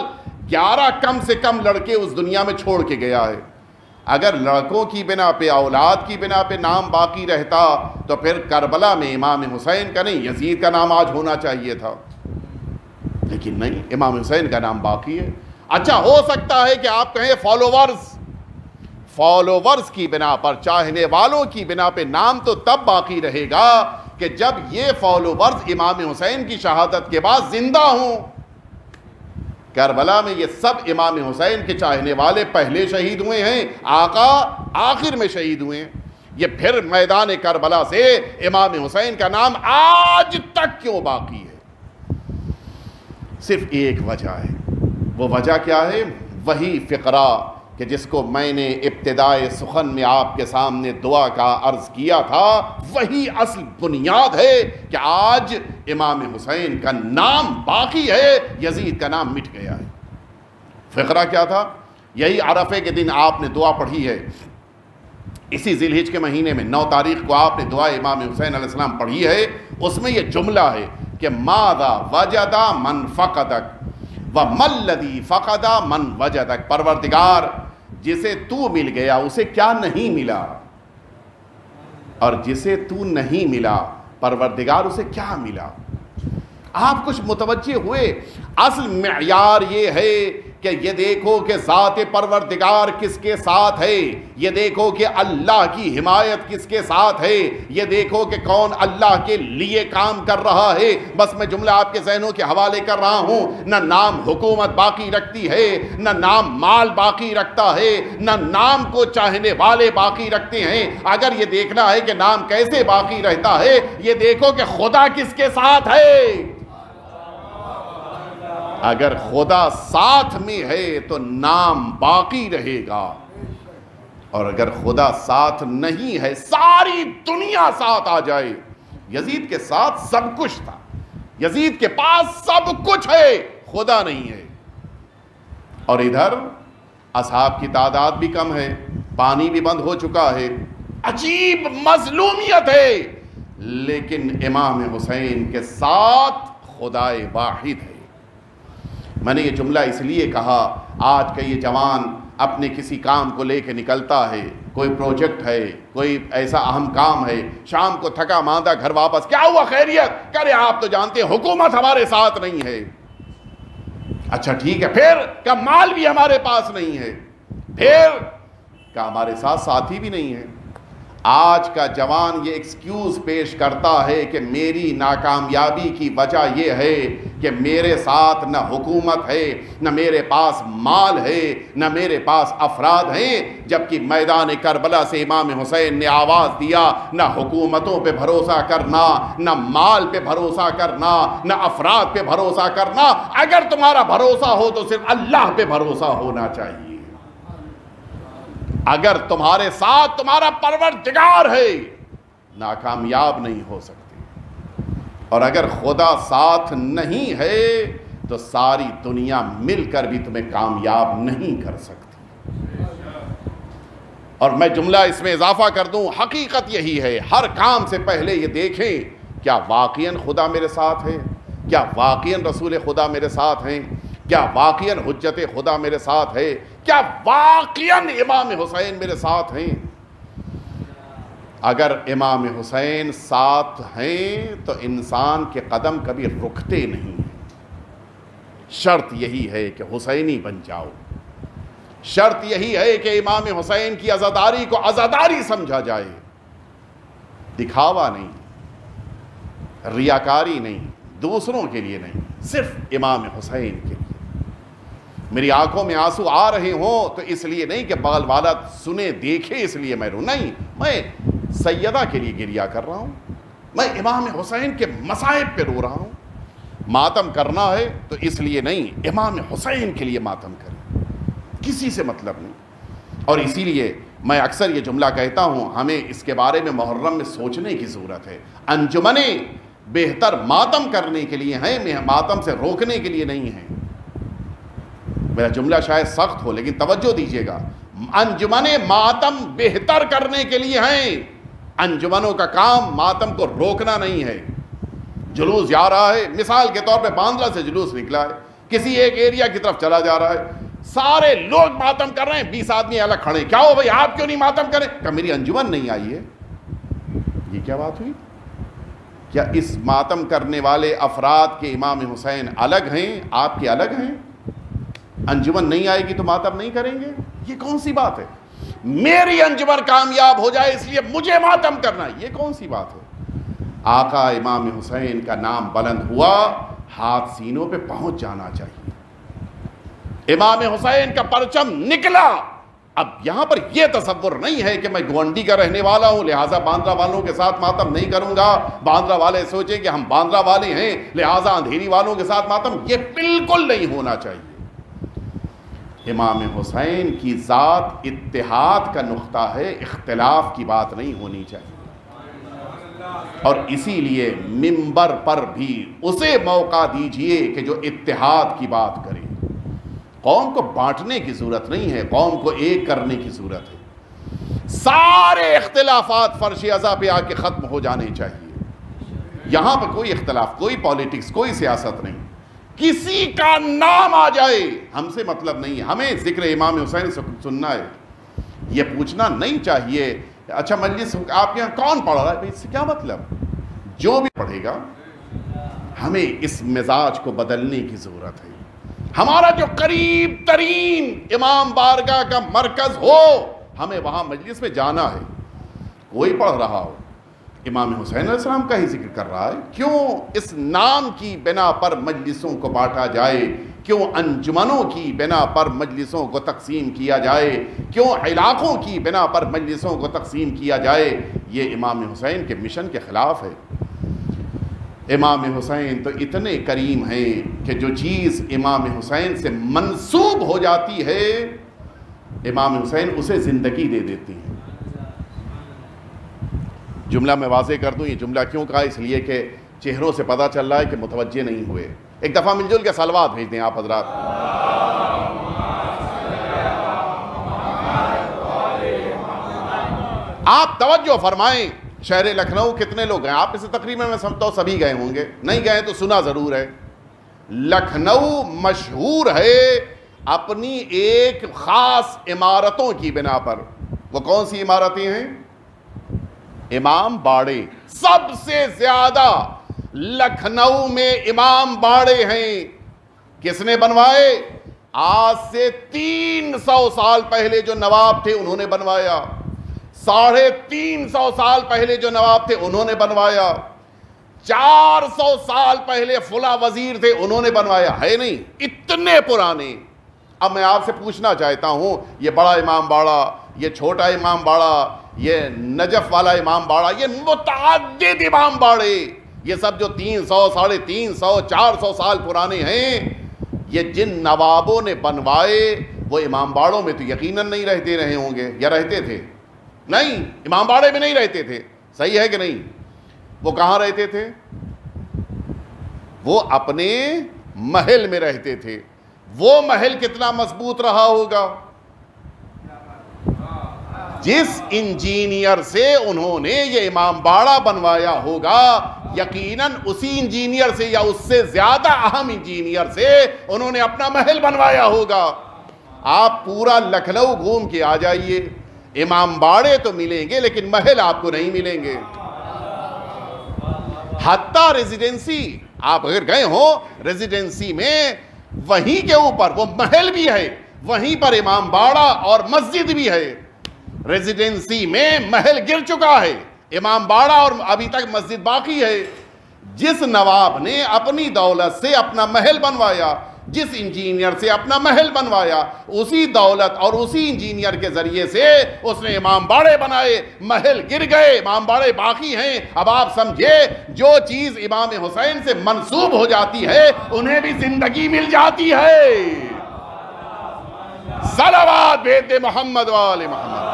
Speaker 1: 11 کم سے کم لڑکے اس دنیا میں چھوڑ کے گیا ہے۔ اگر لڑکوں کی بنا پہ، اولاد کی بنا پہ نام باقی رہتا تو پھر کربلا میں امام حسین کا نہیں یزید کا نام آج ہونا چاہیے تھا، لیکن نہیں، امام حسین کا نام باقی ہے۔ اچھا، ہو سکتا ہے کہ آپ کہیں فالوورز کی بنا پر، چاہنے والوں کی بنا پہ نام تو تب باقی رہے گا کہ جب یہ فالوورز امام حسین کی شہادت کے بعد زندہ ہوں۔ کربلا میں یہ سب امام حسین کے چاہنے والے پہلے شہید ہوئے ہیں، آقا آخر میں شہید ہوئے ہیں، یہ پھر میدان کربلا سے امام حسین کا نام آج تک کیوں باقی ہے؟ صرف ایک وجہ ہے، وہ وجہ کیا ہے؟ وہی فقرہ کہ جس کو میں نے ابتدائے سخن میں آپ کے سامنے دعا کا عرض کیا تھا، وہی اصل بنیاد ہے کہ آج امام حسین کا نام باقی ہے، یزید کا نام مٹ گیا ہے۔ فقرہ کیا تھا؟ یہی عرفے کے دن آپ نے دعا پڑھی ہے، اسی ذی الحج کے مہینے میں 9 تاریخ کو آپ نے دعا امام حسین علیہ السلام پڑھی ہے، اس میں یہ جملہ ہے کہ ماذا وجد من فقدک وَمَا الَّذِي فَقَدَ مَنْ وَجَدَكَ، پروردگار جسے تو مل گیا اسے کیا نہیں ملا، اور جسے تو نہیں ملا پروردگار اسے کیا ملا۔ آپ کچھ متوجہ ہوئے؟ اصل معیار یہ ہے کہ یہ دیکھو کہ ذات پروردگار کس کے ساتھ ہے، یہ دیکھو کہ اللہ کی حمایت کس کے ساتھ ہے، یہ دیکھو کہ کون اللہ کے لیے کام کر رہا ہے۔ بس میں جملہ آپ کے ذہنوں کے حوالے کر رہا ہوں، نہ نام حکومت باقی رکھتی ہے، نہ نام مال باقی رکھتا ہے، نہ نام کو چاہنے والے باقی رکھتے ہیں۔ اگر یہ دیکھنا ہے کہ نام کیسے باقی رہتا ہے، یہ دیکھو کہ خدا کس کے ساتھ ہے۔ اگر خدا ساتھ میں ہے تو نام باقی رہے گا، اور اگر خدا ساتھ نہیں ہے، ساری دنیا ساتھ آ جائے۔ یزید کے ساتھ سب کچھ تھا، یزید کے پاس سب کچھ ہے، خدا نہیں ہے۔ اور ادھر اصحاب کی تعداد بھی کم ہے، پانی بھی بند ہو چکا ہے، عجیب مظلومیت ہے، لیکن امام حسین کے ساتھ خدائے واحد ہے۔ میں نے یہ جملہ اس لیے کہا، آج کا یہ جوان اپنے کسی کام کو لے کے نکلتا ہے، کوئی پروجیکٹ ہے، کوئی ایسا اہم کام ہے، شام کو تھکا ماندہ گھر واپس، کیا ہوا خیریت؟ کرے آپ تو جانتے ہیں حکومت ہمارے ساتھ نہیں ہے۔ اچھا ٹھیک ہے، پھر کہ مال بھی ہمارے پاس نہیں ہے، پھر کہ ہمارے ساتھ ساتھی بھی نہیں ہے۔ آج کا جوان یہ ایکسکیوز پیش کرتا ہے کہ میری ناکامیابی کی وجہ یہ ہے کہ میرے ساتھ نہ حکومت ہے، نہ میرے پاس مال ہے، نہ میرے پاس افراد ہیں، جبکہ میدان کربلا سے امام حسین نے آواز دیا، نہ حکومتوں پہ بھروسہ کرنا، نہ مال پہ بھروسہ کرنا، نہ افراد پہ بھروسہ کرنا، اگر تمہارا بھروسہ ہو تو صرف اللہ پہ بھروسہ ہونا چاہیے۔ اگر تمہارے ساتھ تمہارا پروردگار ہے، ناکامیاب نہیں ہو سکتے، اور اگر خدا ساتھ نہیں ہے تو ساری دنیا مل کر بھی تمہیں کامیاب نہیں کر سکتی۔ اور میں جملہ اس میں اضافہ کر دوں، حقیقت یہی ہے، ہر کام سے پہلے یہ دیکھیں کیا واقعاً خدا میرے ساتھ ہے، کیا واقعاً رسول خدا میرے ساتھ ہیں، کیا واقعاً حجت خدا میرے ساتھ ہے، کیا واقعاً امام حسین میرے ساتھ ہیں۔ اگر امام حسین ساتھ ہیں تو انسان کے قدم کبھی رکتے نہیں ہیں۔ شرط یہی ہے کہ حسینی بن جاؤ، شرط یہی ہے کہ امام حسین کی عزاداری کو عزاداری سمجھا جائے، دکھاوا نہیں، ریاکاری نہیں، دوسروں کے لیے نہیں، صرف امام حسین کے لیے۔ میری آنکھوں میں آنسو آ رہے ہوں تو اس لیے نہیں کہ بغل والا سنے دیکھے اس لیے میں رو، نہیں، میں سیدہ کے لیے گریا کر رہا ہوں، میں امام حسین کے مصائب پہ رو رہا ہوں۔ ماتم کرنا ہے تو اس لیے نہیں، امام حسین کے لیے ماتم کریں، کسی سے مطلب نہیں۔ اور اسی لیے میں اکثر یہ جملہ کہتا ہوں، ہمیں اس کے بارے میں محرم میں سوچنے کی ضرورت ہے۔ انجمنیں بہتر ماتم کرنے کے لیے ہیں، ماتم سے روکنے کے لیے نہیں ہیں۔ میرا جملہ شاید سخت ہو لیکن توجہ دیجیے گا، انجمنیں ماتم بہتر کرنے کے لیے ہیں، انجمنوں کا کام ماتم کو روکنا نہیں ہے۔ جلوس جا رہا ہے، مثال کے طور پہ باندرا سے جلوس نکلا ہے، کسی ایک ایریا کی طرف چلا جا رہا ہے، سارے لوگ ماتم کر رہے ہیں، 20 آدمی الگ کھڑے ہیں، کیا ہو بھائی آپ کیوں نہیں ماتم کریں؟ کہ میری انجمن نہیں آئی ہے۔ یہ کیا بات ہوئی؟ کیا اس ماتم کرنے والے افراد کے امام حسین الگ ہیں، آپ کے الگ ہیں؟ انجمن نہیں آئے گی تو ماتم نہیں کریں گے؟ یہ کون سی بات ہے؟ میری انجمن کامیاب ہو جائے اس لیے مجھے ماتم کرنا، یہ کون سی بات ہے؟ آقا امام حسین کا نام بلند ہوا، ہاتھ سینوں پہ پہنچ جانا چاہیے۔ امام حسین کا پرچم نکلا، اب یہاں پر یہ تصور نہیں ہے کہ میں گونڈی کا رہنے والا ہوں لہٰذا باندرا والوں کے ساتھ ماتم نہیں کروں گا، باندرا والے سوچیں کہ ہم باندرا والے ہیں لہٰذا اندھیری والوں کے ساتھ ماتم، یہ بالکل نہیں ہونا چاہیے۔ امام حسین کی ذات اتحاد کا نقطہ ہے، اختلاف کی بات نہیں ہونی چاہیے۔ اور اسی لیے منبر پر بھی اسے موقع دیجئے کہ جو اتحاد کی بات کرے۔ قوم کو بانٹنے کی ضرورت نہیں ہے، قوم کو ایک کرنے کی ضرورت ہے۔ سارے اختلافات فرش عزا پہ آ کے ختم ہو جانے چاہیے۔ یہاں پر کوئی اختلاف، کوئی پالیٹکس، کوئی سیاست نہیں، کسی کا نام آ جائے ہم سے مطلب نہیں ہے، ہمیں ذکر امام حسین سننا ہے۔ یہ پوچھنا نہیں چاہیے اچھا مجلس آپ کے یہاں کون پڑھ رہا ہے، اس سے کیا مطلب؟ جو بھی پڑھے گا، ہمیں اس مزاج کو بدلنے کی ضرورت ہے۔ ہمارا جو قریب ترین امام بارگاہ کا مرکز ہو، ہمیں وہاں مجلس میں جانا ہے۔ کوئی پڑھ رہا ہو، امام حسین علیہ السلام کا ہی ذکر کر رہا ہے، کیوں اس نام کی بنا پر مجلسوں کو بانٹا جائے؟ کیوں انجمنوں کی بنا پر مجلسوں کو تقسیم کیا جائے؟ کیوں علاقوں کی بنا پر مجلسوں کو تقسیم کیا جائے؟ یہ امام حسین کے مشن کے خلاف ہے۔ امام حسین تو اتنے کریم ہیں کہ جو چیز امام حسین سے منسوب ہو جاتی ہے امام حسین اسے زندگی دے دیتی ہیں۔ جملہ میں واضح کر دوں، یہ جملہ کیوں کہا، اس لیے کہ چہروں سے پتہ چل رہا ہے کہ متوجہ نہیں ہوئے۔ ایک دفعہ مل جل کے صلوات بھیج دیں آپ حضرات۔ آپ توجہ فرمائیں، شہر لکھنؤ کتنے لوگ ہیں؟ آپ میں سے تقریباً میں سمجھتا ہوں سبھی گئے ہوں گے، نہیں گئے تو سنا ضرور ہے۔ لکھنؤ مشہور ہے اپنی ایک خاص عمارتوں کی بنا پر۔ وہ کون سی عمارتیں ہیں؟ امام باڑے۔ سب سے زیادہ لکھنؤ میں امام باڑے ہیں۔ کس نے بنوائے؟ آج سے 300 سال پہلے جو نواب تھے انہوں نے بنوایا، 350 سال پہلے جو نواب تھے انہوں نے بنوایا، 400 سال پہلے فلاں وزیر تھے انہوں نے بنوایا، ہے نہیں؟ اتنے پرانے۔ اب میں آپ سے پوچھنا چاہتا ہوں، یہ بڑا امام باڑہ، یہ چھوٹا امام باڑہ، یہ نجف والا امام باڑہ، یہ متعدد امام باڑے، یہ سب جو 300 ساڑھے 300 400 سال پرانے ہیں، یہ جن نوابوں نے بنوائے وہ امام باڑوں میں تو یقیناً نہیں رہتے رہے ہوں گے، یا رہتے تھے؟ نہیں، امام باڑے میں نہیں رہتے تھے، صحیح ہے کہ نہیں؟ وہ کہاں رہتے تھے؟ وہ اپنے محل میں رہتے تھے۔ وہ محل کتنا مضبوط رہا ہوگا؟ جس انجینئر سے انہوں نے یہ امام باڑہ بنوایا ہوگا، یقیناً اسی انجینئر سے یا اس سے زیادہ اہم انجینئر سے انہوں نے اپنا محل بنوایا ہوگا۔ آپ پورا لکھنؤ گھوم کے آ جائیے، امام باڑے تو ملیں گے لیکن محل آپ کو نہیں ملیں گے. حتیٰ ریزیڈنسی آپ اگر گئے ہو ریزیڈنسی میں وہیں کے اوپر وہ محل بھی ہے, وہیں پر امام باڑہ اور مسجد بھی ہے. ریزیڈنسی میں محل گر چکا ہے, امام باڑہ اور ابھی تک مسجد باقی ہے. جس نواب نے اپنی دولت سے اپنا محل بنوایا, جس انجینئر سے اپنا محل بنوایا, اسی دولت اور اسی انجینئر کے ذریعے سے اس نے امام باڑے بنائے. محل گر گئے, امام باڑے باقی ہیں. اب آپ سمجھے, جو چیز امام حسین سے منسوب ہو جاتی ہے انہیں بھی زندگی مل جاتی ہے. صلوات بھیج دے محمد و آل محمد.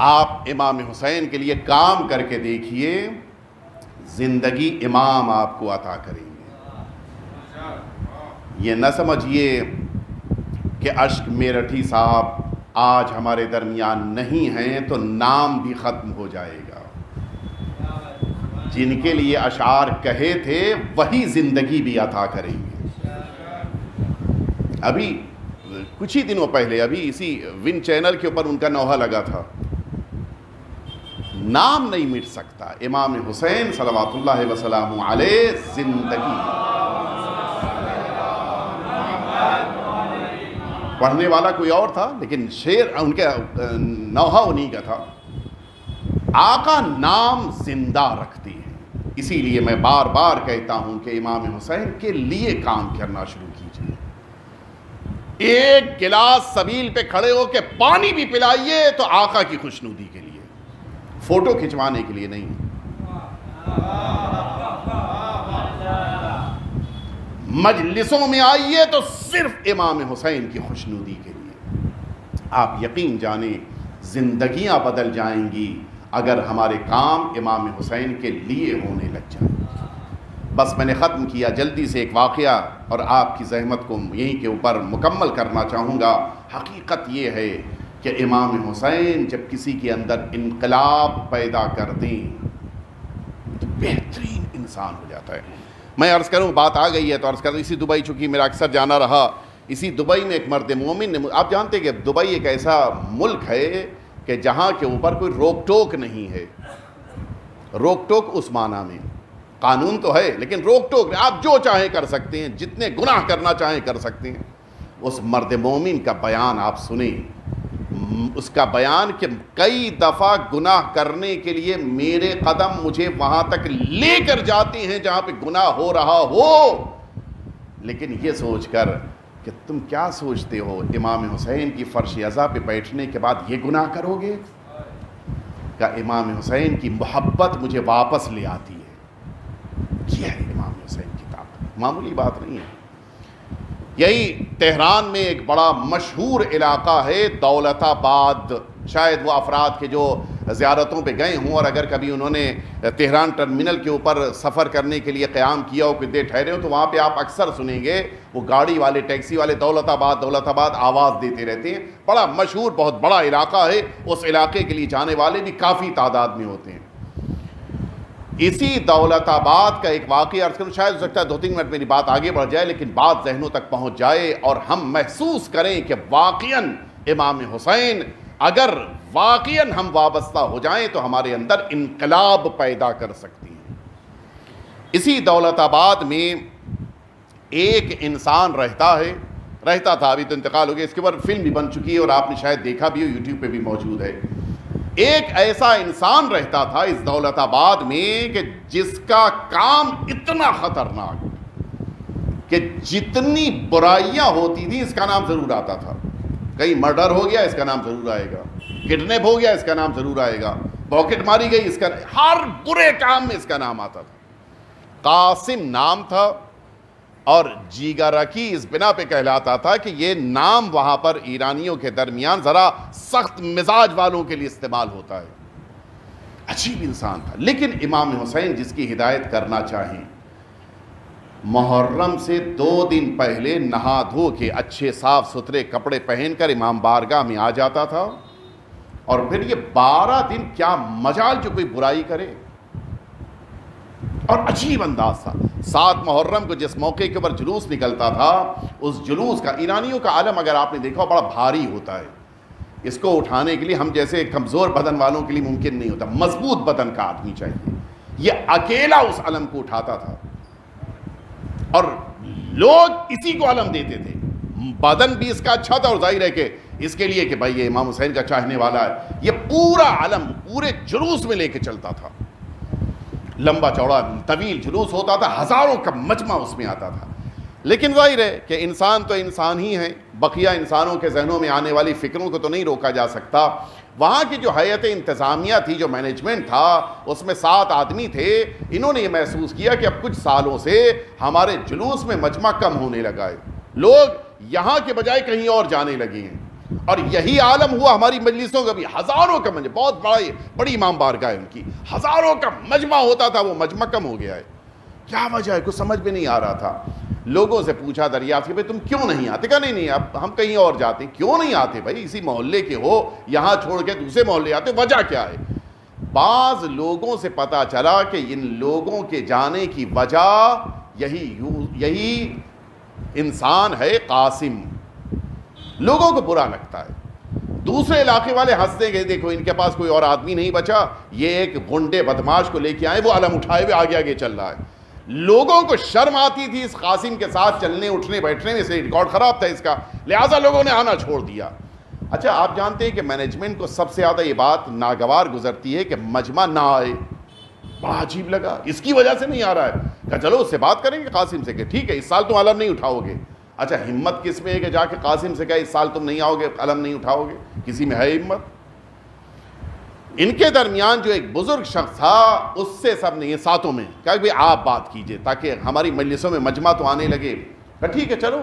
Speaker 1: آپ امام حسین کے لیے کام کر کے دیکھیے, زندگی امام آپ کو عطا کریں گے. یہ نہ سمجھیے کہ اشک میرٹھی صاحب آج ہمارے درمیان نہیں ہیں تو نام بھی ختم ہو جائے گا. جن کے لیے اشعار کہے تھے وہی زندگی بھی عطا کریں گے. ابھی کچھ ہی دنوں پہلے ابھی اسی ون چینل کے اوپر ان کا نوحہ لگا تھا. نام نہیں مٹ سکتا, امام حسین صلوات اللہ وسلام علیہ زندگی. پڑھنے والا کوئی اور تھا لیکن شعر ان کے نوحہ انہی کا تھا. آقا نام زندہ رکھتی ہے. اسی لیے میں بار بار کہتا ہوں کہ امام حسین کے لیے کام کرنا شروع کیجئے. ایک گلاس سبیل پہ کھڑے ہو کے پانی بھی پلائیے تو آقا کی خوشنودی کے لیے, فوٹو کھنچوانے کے لیے نہیں. مجلسوں میں آئیے تو صرف امام حسین کی خوشنودی کے لیے. آپ یقین جانیں زندگیاں بدل جائیں گی اگر ہمارے کام امام حسین کے لیے ہونے لگ جائیں. بس میں نے ختم کیا جلدی سے ایک واقعہ اور آپ کی زحمت کو یہیں کے اوپر مکمل کرنا چاہوں گا. حقیقت یہ ہے کہ امام حسین جب کسی کے اندر انقلاب پیدا کر دیں تو بہترین انسان ہو جاتا ہے. میں عرض کروں, بات آ گئی ہے تو عرض کروں, اسی دبئی چونکہ میرا اکثر جانا رہا, اسی دبئی میں ایک مرد مومن نے, آپ جانتے کہ دبئی ایک ایسا ملک ہے کہ جہاں کے اوپر کوئی روک ٹوک نہیں ہے. روک ٹوک اس معنی میں, قانون تو ہے لیکن روک ٹوک نہیں, آپ جو چاہیں کر سکتے ہیں, جتنے گناہ کرنا چاہیں کر سکتے ہیں. اس مرد مومن کا بیان آپ سنیں, اس کا بیان کہ کئی دفعہ گناہ کرنے کے لیے میرے قدم مجھے وہاں تک لے کر جاتے ہیں جہاں پہ گناہ ہو رہا ہو, لیکن یہ سوچ کر کہ تم کیا سوچتے ہو امام حسین کی فرش عزا پہ بیٹھنے کے بعد یہ گناہ کرو گے؟ کہ امام حسین کی محبت مجھے واپس لے آتی ہے. یہ ہے امام حسین کی طاقت, معمولی بات نہیں ہے. یہی تہران میں ایک بڑا مشہور علاقہ ہے دولت آباد. شاید وہ افراد کے جو زیارتوں پہ گئے ہوں اور اگر کبھی انہوں نے تہران ٹرمینل کے اوپر سفر کرنے کے لیے قیام کیا ہو, کچھ دیر ٹھہرے ہو, تو وہاں پہ آپ اکثر سنیں گے وہ گاڑی والے, ٹیکسی والے دولت آباد آواز دیتے رہتے ہیں. بڑا مشہور بہت بڑا علاقہ ہے. اس علاقے کے لیے جانے والے بھی کافی تعداد میں ہوتے ہیں. اسی دولت آباد کا ایک واقعہ عرض کروں, شاید ہو سکتا ہے 2-3 منٹ میری بات آگے بڑھ جائے لیکن بات ذہنوں تک پہنچ جائے اور ہم محسوس کریں کہ واقعاً امام حسین اگر واقعاً ہم وابستہ ہو جائیں تو ہمارے اندر انقلاب پیدا کر سکتی ہیں. اسی دولت آباد میں ایک انسان رہتا تھا, ابھی تو انتقال ہو گیا, اس کے اوپر فلم بھی بن چکی ہے اور آپ نے شاید دیکھا بھی ہو, یوٹیوب پہ بھی موجود ہے. ایک ایسا انسان رہتا تھا اس دولت آباد میں کہ جس کا کام اتنا خطرناک کہ جتنی برائیاں ہوتی تھیں اس کا نام ضرور آتا تھا. کہیں مرڈر ہو گیا اس کا نام ضرور آئے گا, کڈنیپ ہو گیا اس کا نام ضرور آئے گا, پاکٹ ماری گئی اس کا, ہر برے کام میں اس کا نام آتا تھا. قاسم نام تھا اور جیگرکی اس بنا پہ کہلاتا تھا کہ یہ نام وہاں پر ایرانیوں کے درمیان ذرا سخت مزاج والوں کے لیے استعمال ہوتا ہے. عجیب انسان تھا. لیکن امام حسین جس کی ہدایت کرنا چاہیں, محرم سے 2 دن پہلے نہا دھو کے اچھے صاف ستھرے کپڑے پہن کر امام بارگاہ میں آ جاتا تھا اور پھر یہ 12 دن کیا مجال جو کوئی برائی کرے. اور عجیب انداز تھا. 7 محرم کو جس موقع کے اوپر جلوس نکلتا تھا, اس جلوس کا, ایرانیوں کا علم اگر آپ نے دیکھا بڑا بھاری ہوتا ہے, اس کو اٹھانے کے لیے ہم جیسے کمزور بدن والوں کے لیے ممکن نہیں ہوتا, مضبوط بدن کا آدمی چاہیے. یہ اکیلا اس علم کو اٹھاتا تھا اور لوگ اسی کو علم دیتے تھے. بدن بھی اس کا اچھا تھا اور ظاہر ہے کہ اس کے لیے کہ بھائی یہ امام حسین کا چاہنے والا ہے. یہ پورا علم پورے جلوس میں لے کے چلتا تھا. لمبا چوڑا طویل جلوس ہوتا تھا, ہزاروں کا مجمع اس میں آتا تھا. لیکن ظاہر ہے کہ انسان تو انسان ہی ہیں, بقیہ انسانوں کے ذہنوں میں آنے والی فکروں کو تو نہیں روکا جا سکتا. وہاں کی جو ہیئت انتظامیہ تھی, جو مینجمنٹ تھا, اس میں 7 آدمی تھے. انہوں نے یہ محسوس کیا کہ اب کچھ سالوں سے ہمارے جلوس میں مجمع کم ہونے لگا ہے, لوگ یہاں کے بجائے کہیں اور جانے لگے ہیں. اور یہی عالم ہوا ہماری مجلسوں کا بھی. ہزاروں کا مجمع, بہت بڑی امام بارگاہ ہے ان کی, ہزاروں کا مجمع ہوتا تھا, وہ مجمع کم ہو گیا ہے. کیا وجہ ہے, کچھ سمجھ میں نہیں آ رہا تھا. لوگوں سے پوچھا, دریافت کہ بھائی تم کیوں نہیں آتے؟ کہا نہیں اب ہم کہیں اور جاتے ہیں. کیوں نہیں آتے بھائی, اسی محلے کے ہو, یہاں چھوڑ کے دوسرے محلے آتے, وجہ کیا ہے؟ بعض لوگوں سے پتا چلا کہ ان لوگوں کے جانے کی وجہ یہی انسان ہے قاسم. لوگوں کو برا لگتا ہے. دوسرے علاقے والے ہنستے گئے, دیکھو ان کے پاس کوئی اور آدمی نہیں بچا, یہ ایک گنڈے بدماش کو لے کے آئے, وہ علم اٹھائے ہوئے آگے آگے چل رہا ہے. لوگوں کو شرم آتی تھی اس قاسم کے ساتھ چلنے اٹھنے بیٹھنے میں, سے ریکارڈ خراب تھا اس کا, لہٰذا لوگوں نے آنا چھوڑ دیا. اچھا آپ جانتے ہیں کہ مینجمنٹ کو سب سے زیادہ یہ بات ناگوار گزرتی ہے کہ مجمع نہ آئے. بڑا عجیب لگا, اس کی وجہ سے نہیں آ رہا ہے. کہ چلو اس سے بات کریں گے قاسم سے کہ ٹھیک ہے اس سال تم علم نہیں اٹھاؤ گے. اچھا ہمت کس میں ہے کہ جا کے قاسم سے کہا اس سال تم نہیں آؤ گے, علم نہیں اٹھاؤ گے؟ کسی میں ہے ہمت؟ ان کے درمیان جو ایک بزرگ شخص تھا, اس سے سب نے, یہ ساتوں میں کہا کہ آپ بات کیجئے تاکہ ہماری مجلسوں میں مجمع تو آنے لگے. کہا ٹھیک ہے چلو.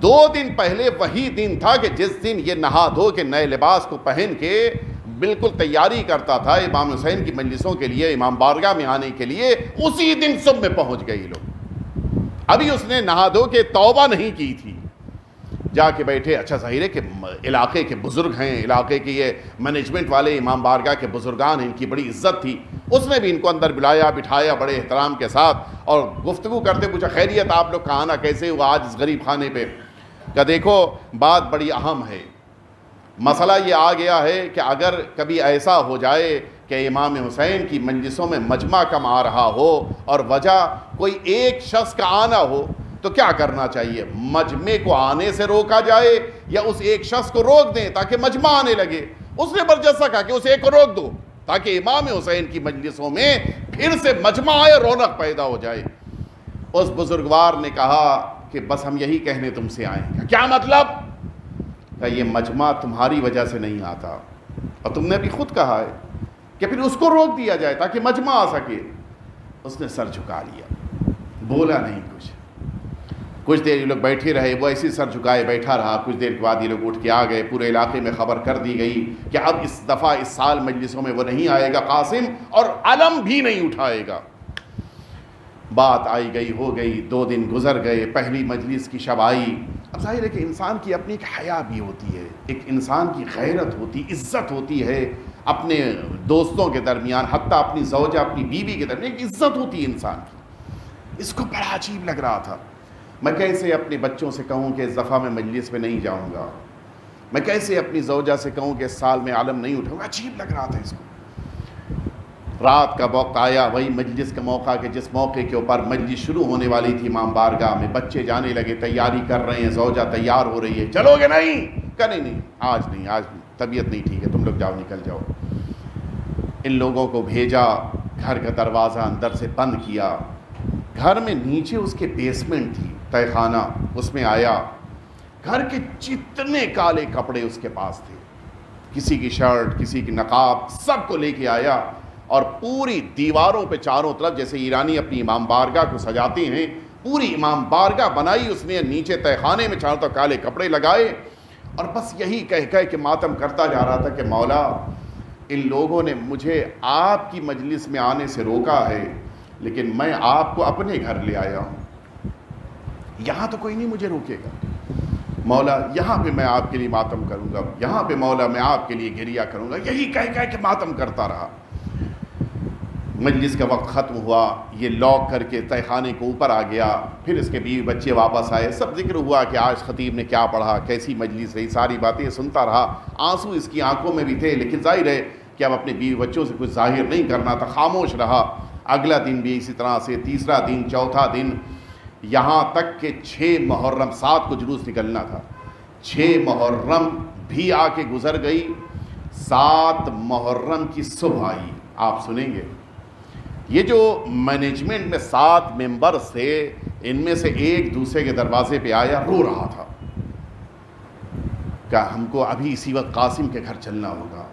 Speaker 1: 2 دن پہلے وہی دن تھا کہ جس دن یہ نہا دھو کے نئے لباس کو پہن کے بالکل تیاری کرتا تھا امام حسین کی مجلسوں کے لیے, امام بارگاہ میں آنے کے لیے. اسی دن صبح میں پہنچ گئے لوگ. ابھی اس نے نہا دھو کے توبہ نہیں کی تھی, جا کے بیٹھے. اچھا ظاہر ہے کہ علاقے کے بزرگ ہیں, علاقے کے یہ مینجمنٹ والے امام بارگاہ کے بزرگان ہیں, ان کی بڑی عزت تھی. اس نے بھی ان کو اندر بلایا, بٹھایا بڑے احترام کے ساتھ, اور گفتگو کرتے پوچھا خیریت آپ لوگ کا آنا کیسے ہوا آج اس غریب خانے پہ؟ کہ دیکھو بات بڑی اہم ہے. مسئلہ یہ آ گیا ہے کہ اگر کبھی ایسا ہو جائے کہ امام حسین کی مجلسوں میں مجمع کم آ رہا ہو اور وجہ کوئی ایک شخص کا آنا ہو, تو کیا کرنا چاہیے؟ مجمع کو آنے سے روکا جائے یا اس ایک شخص کو روک دیں تاکہ مجمع آنے لگے؟ اس نے برجستہ کہا کہ اس ایک کو روک دو تاکہ امام حسین کی مجلسوں میں پھر سے مجمع آئے, رونق پیدا ہو جائے. اس بزرگوار نے کہا کہ بس ہم یہی کہنے تم سے آئے ہیں. کیا مطلب؟ کہ یہ مجمع تمہاری وجہ سے نہیں آتا, اور تم نے بھی خود کہا ہے کہ پھر اس کو روک دیا جائے تاکہ مجمع آ سکے. اس نے سر جھکا لیا, بولا نہیں کچھ. کچھ دیر یہ لوگ بیٹھے رہے, وہ ایسی سر جھکائے بیٹھا رہا. کچھ دیر کے بعد یہ لوگ اٹھ کے آ گئے. پورے علاقے میں خبر کر دی گئی کہ اب اس دفعہ اس سال مجلسوں میں وہ نہیں آئے گا قاسم, اور علم بھی نہیں اٹھائے گا. بات آئی گئی ہو گئی. 2 دن گزر گئے. پہلی مجلس کی شب آئی. اب ظاہر ہے کہ انسان کی اپنی ایک حیا بھی ہوتی ہے, ایک انسان کی غیرت ہوتی, عزت ہوتی ہے اپنے دوستوں کے درمیان, حتیٰ اپنی زوجہ اپنی بیوی کے درمیان ایک عزت ہوتی ہے انسان کی. اس کو بڑا عجیب لگ رہا تھا. میں کیسے اپنے بچوں سے کہوں کہ اس دفعہ میں مجلس میں نہیں جاؤں گا؟ میں کیسے اپنی زوجہ سے کہوں کہ اس سال میں علم نہیں اٹھاؤں گا؟ عجیب لگ رہا تھا اس کو. رات کا وقت آیا, وہی مجلس کا موقع کہ جس موقع کے اوپر مجلس شروع ہونے والی تھی امام بارگاہ میں. بچے جانے لگے, تیاری کر رہے ہیں, زوجہ تیار ہو رہی ہے. چلو گے نہیں؟ کہ نہیں آج نہیں, آج طبیعت نہیں ٹھیک ہے, تم لوگ جاؤ, نکل جاؤ. ان لوگوں کو بھیجا, گھر کا دروازہ اندر سے بند کیا. گھر میں نیچے اس کے بیسمنٹ تھی, تہہ خانہ, اس میں آیا. گھر کے جتنے کالے کپڑے اس کے پاس تھے, کسی کی شرٹ, کسی کی نقاب, سب کو لے کے آیا. اور پوری دیواروں پہ چاروں طرف, جیسے ایرانی اپنی امام بارگاہ کو سجاتے ہیں, پوری امام بارگاہ بنائی اس نے. نیچے تہہ خانے میں چاروں طرف کالے کپڑے لگائے, اور بس یہی کہہ کے ماتم کرتا جا رہا تھا کہ مولا ان لوگوں نے مجھے آپ کی مجلس میں آنے سے روکا ہے, لیکن میں آپ کو اپنے گھر لے آیا ہوں, یہاں تو کوئی نہیں مجھے روکے گا. مولا یہاں پہ میں آپ کے لیے ماتم کروں گا، یہاں پہ مولا میں آپ کے لیے گریہ کروں گا، یہی کہہ کے ماتم کرتا رہا۔ مجلس کا وقت ختم ہوا، یہ لاک کر کے تہہ خانے کو اوپر آ گیا، پھر اس کے بیوی بچے واپس آئے، سب ذکر ہوا کہ آج خطیب نے کیا پڑھا، کیسی مجلس رہی، ساری باتیں سنتا رہا۔ آنسو اس کی آنکھوں میں بھی تھے، لیکن ظاہر ہے کہ اب اپنے بیوی بچوں سے کچھ ظاہر نہیں کرنا تھا، خاموش رہا۔ اگلا دن بھی اسی طرح سے، تیسرا دن، چوتھا دن، یہاں تک کہ 6 محرم، 7 کو جلوس نکلنا تھا، 6 محرم بھی آ کے گزر گئی، 7 محرم کی صبح آئی۔ آپ سنیں گے یہ جو مینجمنٹ میں 7 ممبرز تھے، ان میں سے ایک دوسرے کے دروازے پہ آیا، رو رہا تھا کہ ہم کو ابھی اسی وقت قاسم کے گھر چلنا ہوگا۔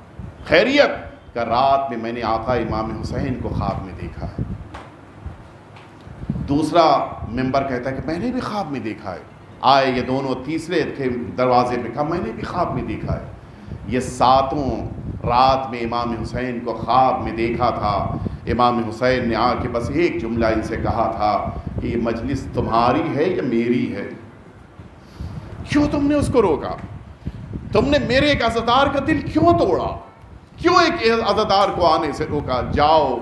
Speaker 1: خیریت کہ رات میں نے آقا امام حسین کو خواب میں دیکھا ہے۔ دوسرا ممبر کہتا ہے کہ میں نے بھی خواب میں دیکھا ہے۔ آئے یہ دونوں تیسرے کے دروازے پہ، کہا میں نے بھی خواب میں دیکھا ہے۔ یہ 7 رات میں امام حسین کو خواب میں دیکھا تھا۔ امام حسین نے آ کے بس ایک جملہ ان سے کہا تھا کہ یہ مجلس تمہاری ہے یا میری ہے؟ کیوں تم نے اس کو روکا؟ تم نے میرے ایک عزادار کا دل کیوں توڑا؟ کیوں ایک عزادار کو آنے سے روکا؟ جاؤ،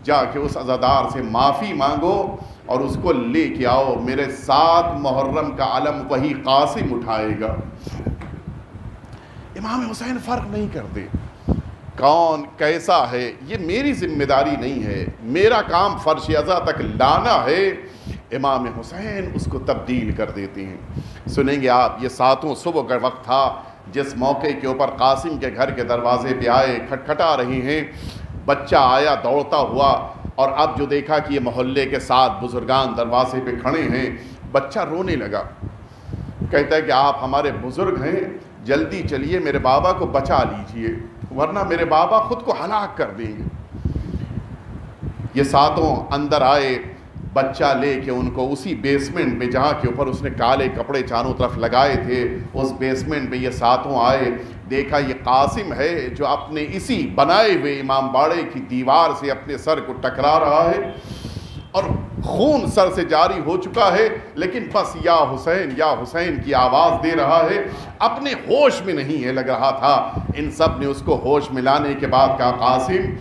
Speaker 1: جا کے اس عزادار سے معافی مانگو اور اس کو لے کے آؤ، میرے 7 محرم کا علم وہی قاسم اٹھائے گا۔ امام حسین فرق نہیں کرتے کون کیسا ہے، یہ میری ذمہ داری نہیں ہے، میرا کام فرش عزا تک لانا ہے۔ امام حسین اس کو تبدیل کر دیتے ہیں۔ سنیں گے آپ، یہ 7 صبح کا وقت تھا جس موقع کے اوپر قاسم کے گھر کے دروازے پہ آئے، کھٹکھٹا رہے ہیں۔ بچہ آیا دوڑتا ہوا، اور اب جو دیکھا کہ یہ محلے کے 7 بزرگان دروازے پہ کھڑے ہیں، بچہ رونے لگا، کہتا ہے کہ آپ ہمارے بزرگ ہیں، جلدی چلیے میرے بابا کو بچا لیجئے، ورنہ میرے بابا خود کو ہلاک کر دیں گے۔ یہ 7 اندر آئے، بچہ لے کے ان کو اسی بیسمنٹ میں جہاں کے اوپر اس نے کالے کپڑے چاروں طرف لگائے تھے، اس بیسمنٹ میں یہ 7 آئے، دیکھا یہ قاسم ہے جو اپنے اسی بنائے ہوئے امام باڑے کی دیوار سے اپنے سر کو ٹکرا رہا ہے اور خون سر سے جاری ہو چکا ہے، لیکن بس یا حسین کی آواز دے رہا ہے، اپنے ہوش میں نہیں ہے لگ رہا تھا۔ ان سب نے اس کو ہوش میں لانے کے بعد کہا، قاسم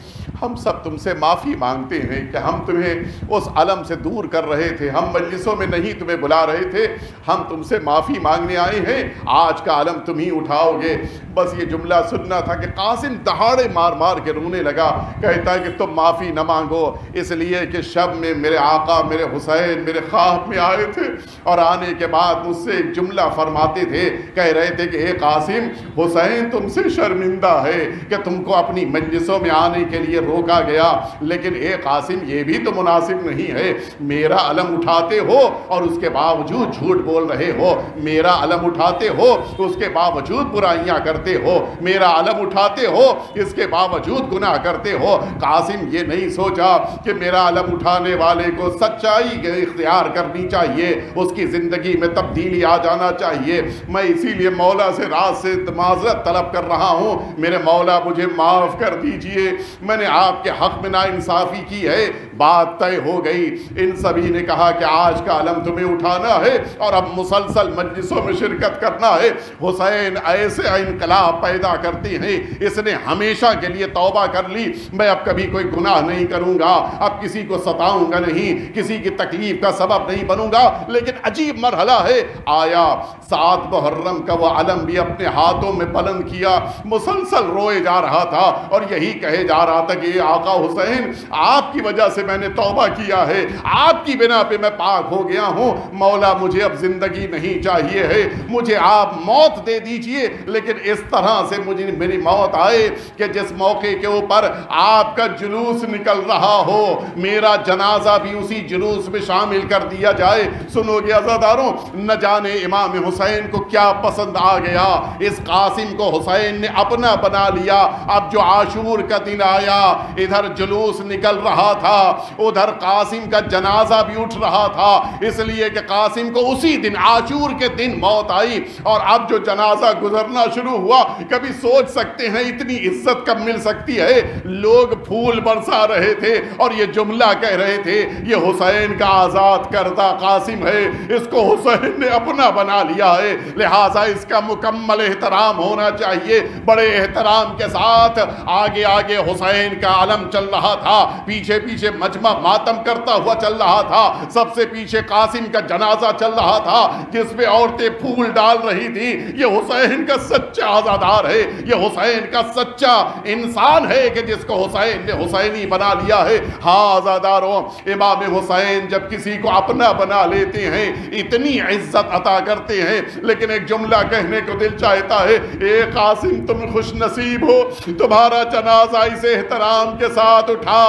Speaker 1: ہم سب تم سے معافی مانگتے ہیں کہ ہم تمہیں اس علم سے دور کر رہے تھے، ہم مجلسوں میں نہیں تمہیں بلا رہے تھے، ہم تم سے معافی مانگنے آئے ہیں، آج کا علم تم ہی اٹھاؤ گے۔ بس یہ جملہ سننا تھا کہ قاسم دہاڑے مار مار کے رونے لگا، کہتا ہے کہ تم معافی نہ مانگو، اس لیے کہ شب میں میرے آقا میرے حسین میرے خواب میں آئے تھے، اور آنے کے بعد مجھ سے ایک جملہ فرماتے تھے، کہہ رہے تھے کہ اے قاسم، حسین تم سے شرمندہ ہے کہ تم کو اپنی مجلسوں میں آنے کے لیے روکا گیا، لیکن اے قاسم یہ بھی تو مناسب نہیں ہے، میرا علم اٹھاتے ہو اور اس کے باوجود جھوٹ بول رہے ہو، میرا علم اٹھاتے ہو اس کے باوجود برائیاں کرتے ہو، میرا علم اٹھاتے ہو اس کے باوجود گناہ کرتے ہو۔ قاسم یہ نہیں سوچا کہ میرا علم اٹھانے والے کو سچائی اختیار کرنی چاہیے، اس کی زندگی میں تبدیلی آ جانا چاہیے۔ میں اسی لیے مولا سے رات سے معذرت طلب کر رہا ہوں، میرے مولا مجھے معاف کر دیجئے، میں نے آپ کے حق میں ناانصافی کی ہے۔ بات طے ہو گئی، ان سبھی نے کہا کہ آج کا علم تمہیں اٹھانا ہے اور اب مسلسل مجلسوں میں شرکت کرنا ہے۔ حسین ایسے انقلاب پیدا کرتے ہیں، اس نے ہمیشہ کے لیے توبہ کر لی، میں اب کبھی کوئی گناہ نہیں کروں گا، اب کسی کو ستاؤں گا نہیں، کسی کی تکلیف کا سبب نہیں بنوں گا۔ لیکن عجیب مرحلہ ہے، آیا 7 محرم کا وہ علم بھی اپنے ہاتھوں میں بلند کیا، مسلسل روئے جا رہا تھا اور یہی کہے جا رہا تھا کہ آقا حسین آپ کی وجہ سے میں نے توبہ کیا ہے، آپ کی بنا پہ میں پاک ہو گیا ہوں، مولا مجھے اب زندگی نہیں چاہیے ہے، مجھے آپ موت دے دیجئے، لیکن اس طرح سے مجھے میری موت آئے کہ جس موقع کے اوپر آپ کا جلوس نکل رہا ہو، میرا جنازہ بھی اسی جلوس میں شامل کر دیا جائے۔ سنو گے عزاداروں، نہ جانے امام حسین کو کیا پسند آ گیا، اس قاسم کو حسین نے اپنا بنا لیا۔ اب جو عاشور کا دن آیا، ادھر جلوس نکل رہا تھا، ادھر قاسم کا جنازہ بھی اٹھ رہا تھا، اس لیے کہ قاسم کو اسی دن عاشور کے دن موت آئی، اور اب جو جنازہ گزرنا شروع ہوا، کبھی سوچ سکتے ہیں اتنی عزت کب مل سکتی ہے؟ لوگ پھول برسا رہے تھے اور یہ جملہ کہہ رہے تھے یہ حسین کا آزاد کردہ قاسم ہے، اس کو حسین نے اپنا بنا لیا ہے، لہٰذا اس کا مکمل احترام ہونا چاہیے۔ بڑے احترام کے ساتھ آگے آگے حسین کا علم چل رہا تھا، پیچھے پیچھے مجمع ماتم کرتا ہوا چل رہا تھا، سب سے پیچھے قاسم کا جنازہ چل رہا تھا جس پہ عورتیں پھول ڈال رہی تھی۔ یہ حسین کا سچا آزادار ہے، یہ حسین کا سچا انسان ہے کہ جس کو حسین نے حسینی بنا لیا ہے۔ ہاں آزاداروں، امام حسین جب کسی کو اپنا بنا لیتے ہیں اتنی عزت عطا کرتے ہیں، لیکن ایک جملہ کہنے کو دل چاہتا ہے، اے قاسم تم خوش نصیب ہو، تمہارا جنازہ اس احترام کے ساتھ اٹھا،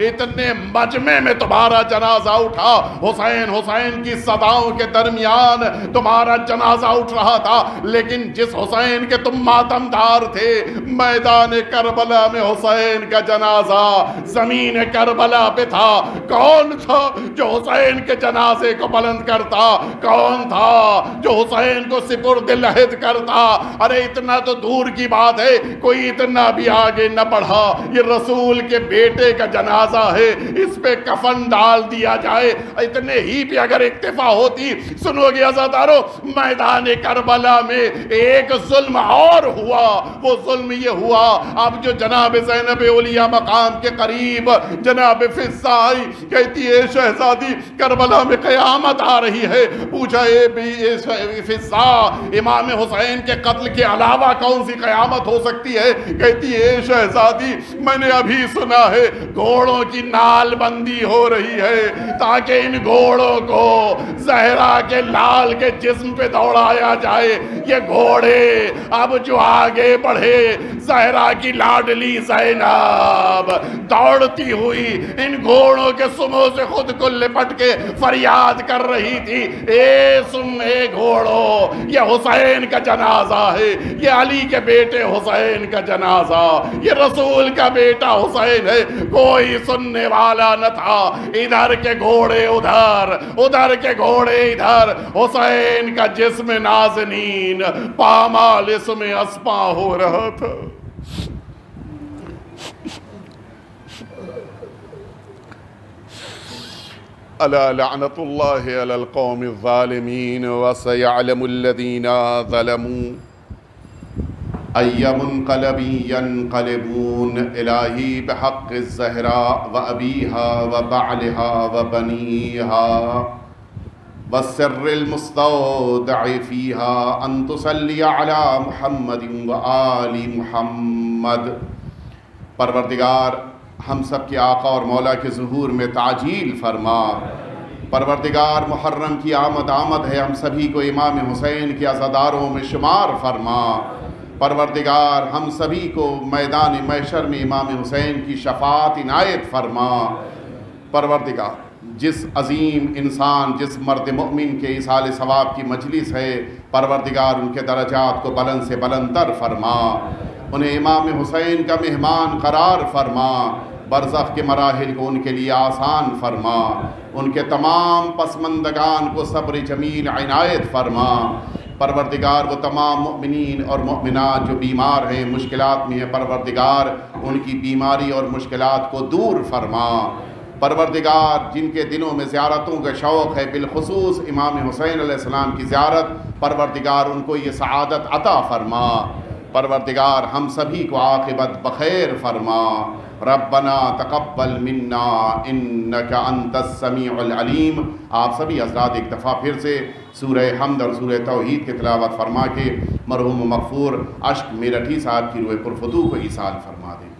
Speaker 1: اتنے مجمع میں تمہارا جنازہ اٹھا، حسین حسین کی صداؤں کے درمیان تمہارا جنازہ اٹھ رہا تھا، لیکن جس حسین کے تم ماتم دار تھے، میدان کربلا میں حسین کا جنازہ زمین کربلا پہ تھا، کون تھا جو حسین کے جنازے کو بلند کرتا؟ کون تھا جو حسین کو سپرد لحد کرتا؟ ارے اتنا تو دور کی بات ہے، کوئی اتنا بھی آگے نہ بڑھا، یہ رسول کے بیٹے کا جنازہ ہے، اس پہ کفن ڈال دیا جائے، اتنے ہی پہ اگر اکتفا ہوتی۔ سنو گے عزادارو، میدان کربلا میں ایک ظلم اور ہوا، وہ ظلم یہ ہوا، اب جو جناب زینب اولیاء مقام کے قریب جناب فضہ آئی، کہتی ہے شہزادی کربلا میں قیامت آ رہی ہے۔ پوچھا اے فضہ، امام حسین کے قتل کے علاوہ کون سی قیامت ہو سکتی ہے؟ کہتی ہے شہزادی میں نے ابھی سنا ہے گھوڑوں کی نال بندی ہو رہی ہے تاکہ ان گھوڑوں کو زہرا کے لال کے جسم پہ دوڑایا جائے۔ یہ گھوڑے اب جو آگے بڑھے، زہرا کی لاڈلی زینب دوڑتی ہوئی ان گھوڑوں کے سموں سے خود کو لپٹ کے فریاد کر رہی تھی، اے سن اے گھوڑو، یہ حسین کا جنازہ ہے، یہ علی کے بیٹے حسین کا جنازہ، یہ رسول کا بیٹا حسین ہے۔ کوئی سننے والا نہ تھا، ادھر کے گھوڑے ادھر، ادھر کے گھوڑے ادھر، حسین کا جسم نازنین پامال اس میں اسپاں ہو رہا تھا۔ الا لعنت اللہ علی القوم الظالمین وسیعلم الذین ظلموا ای منقلب ینقلبون۔ الہی بحق الزہراء و ابیہا و بعلہا و بنیہا والسر المستودع فیہا ان تصلی علی محمد و آل محمد۔ پروردگار ہم سب کے آقا اور مولا کے ظہور میں تعجیل فرما۔ پروردگار محرم کی آمد ہے، ہم سبھی کو امام حسین کے عزاداروں میں شمار فرما۔ پروردگار ہم سبھی کو میدان محشر میں امام حسین کی شفاعت عنایت فرما۔ پروردگار جس عظیم انسان، جس مرد مومن کے ایصال ثواب کی مجلس ہے، پروردگار ان کے درجات کو بلند سے بلند تر فرما، انہیں امام حسین کا مہمان قرار فرما، برزخ کے مراحل کو ان کے لیے آسان فرما، ان کے تمام پسماندگان کو صبر جمیل عنایت فرما۔ پروردگار وہ تمام مؤمنین اور مؤمنات جو بیمار ہیں، مشکلات میں ہیں، پروردگار ان کی بیماری اور مشکلات کو دور فرما۔ پروردگار جن کے دلوں میں زیارتوں کا شوق ہے، بالخصوص امام حسین علیہ السلام کی زیارت، پروردگار ان کو یہ سعادت عطا فرما۔ پروردگار ہم سبھی کو عاقبت بخیر فرما۔ ربنا تقبل منا انکا انت السمیع العلیم۔ آپ سبھی حضرات ایک دفعہ پھر سے سورہ حمد اور سورہ توحید کی تلاوت فرما کے مرحوم مغفور اشک میرٹھی صاحب کی روح پرفتوح کو ایصال فرما دیں۔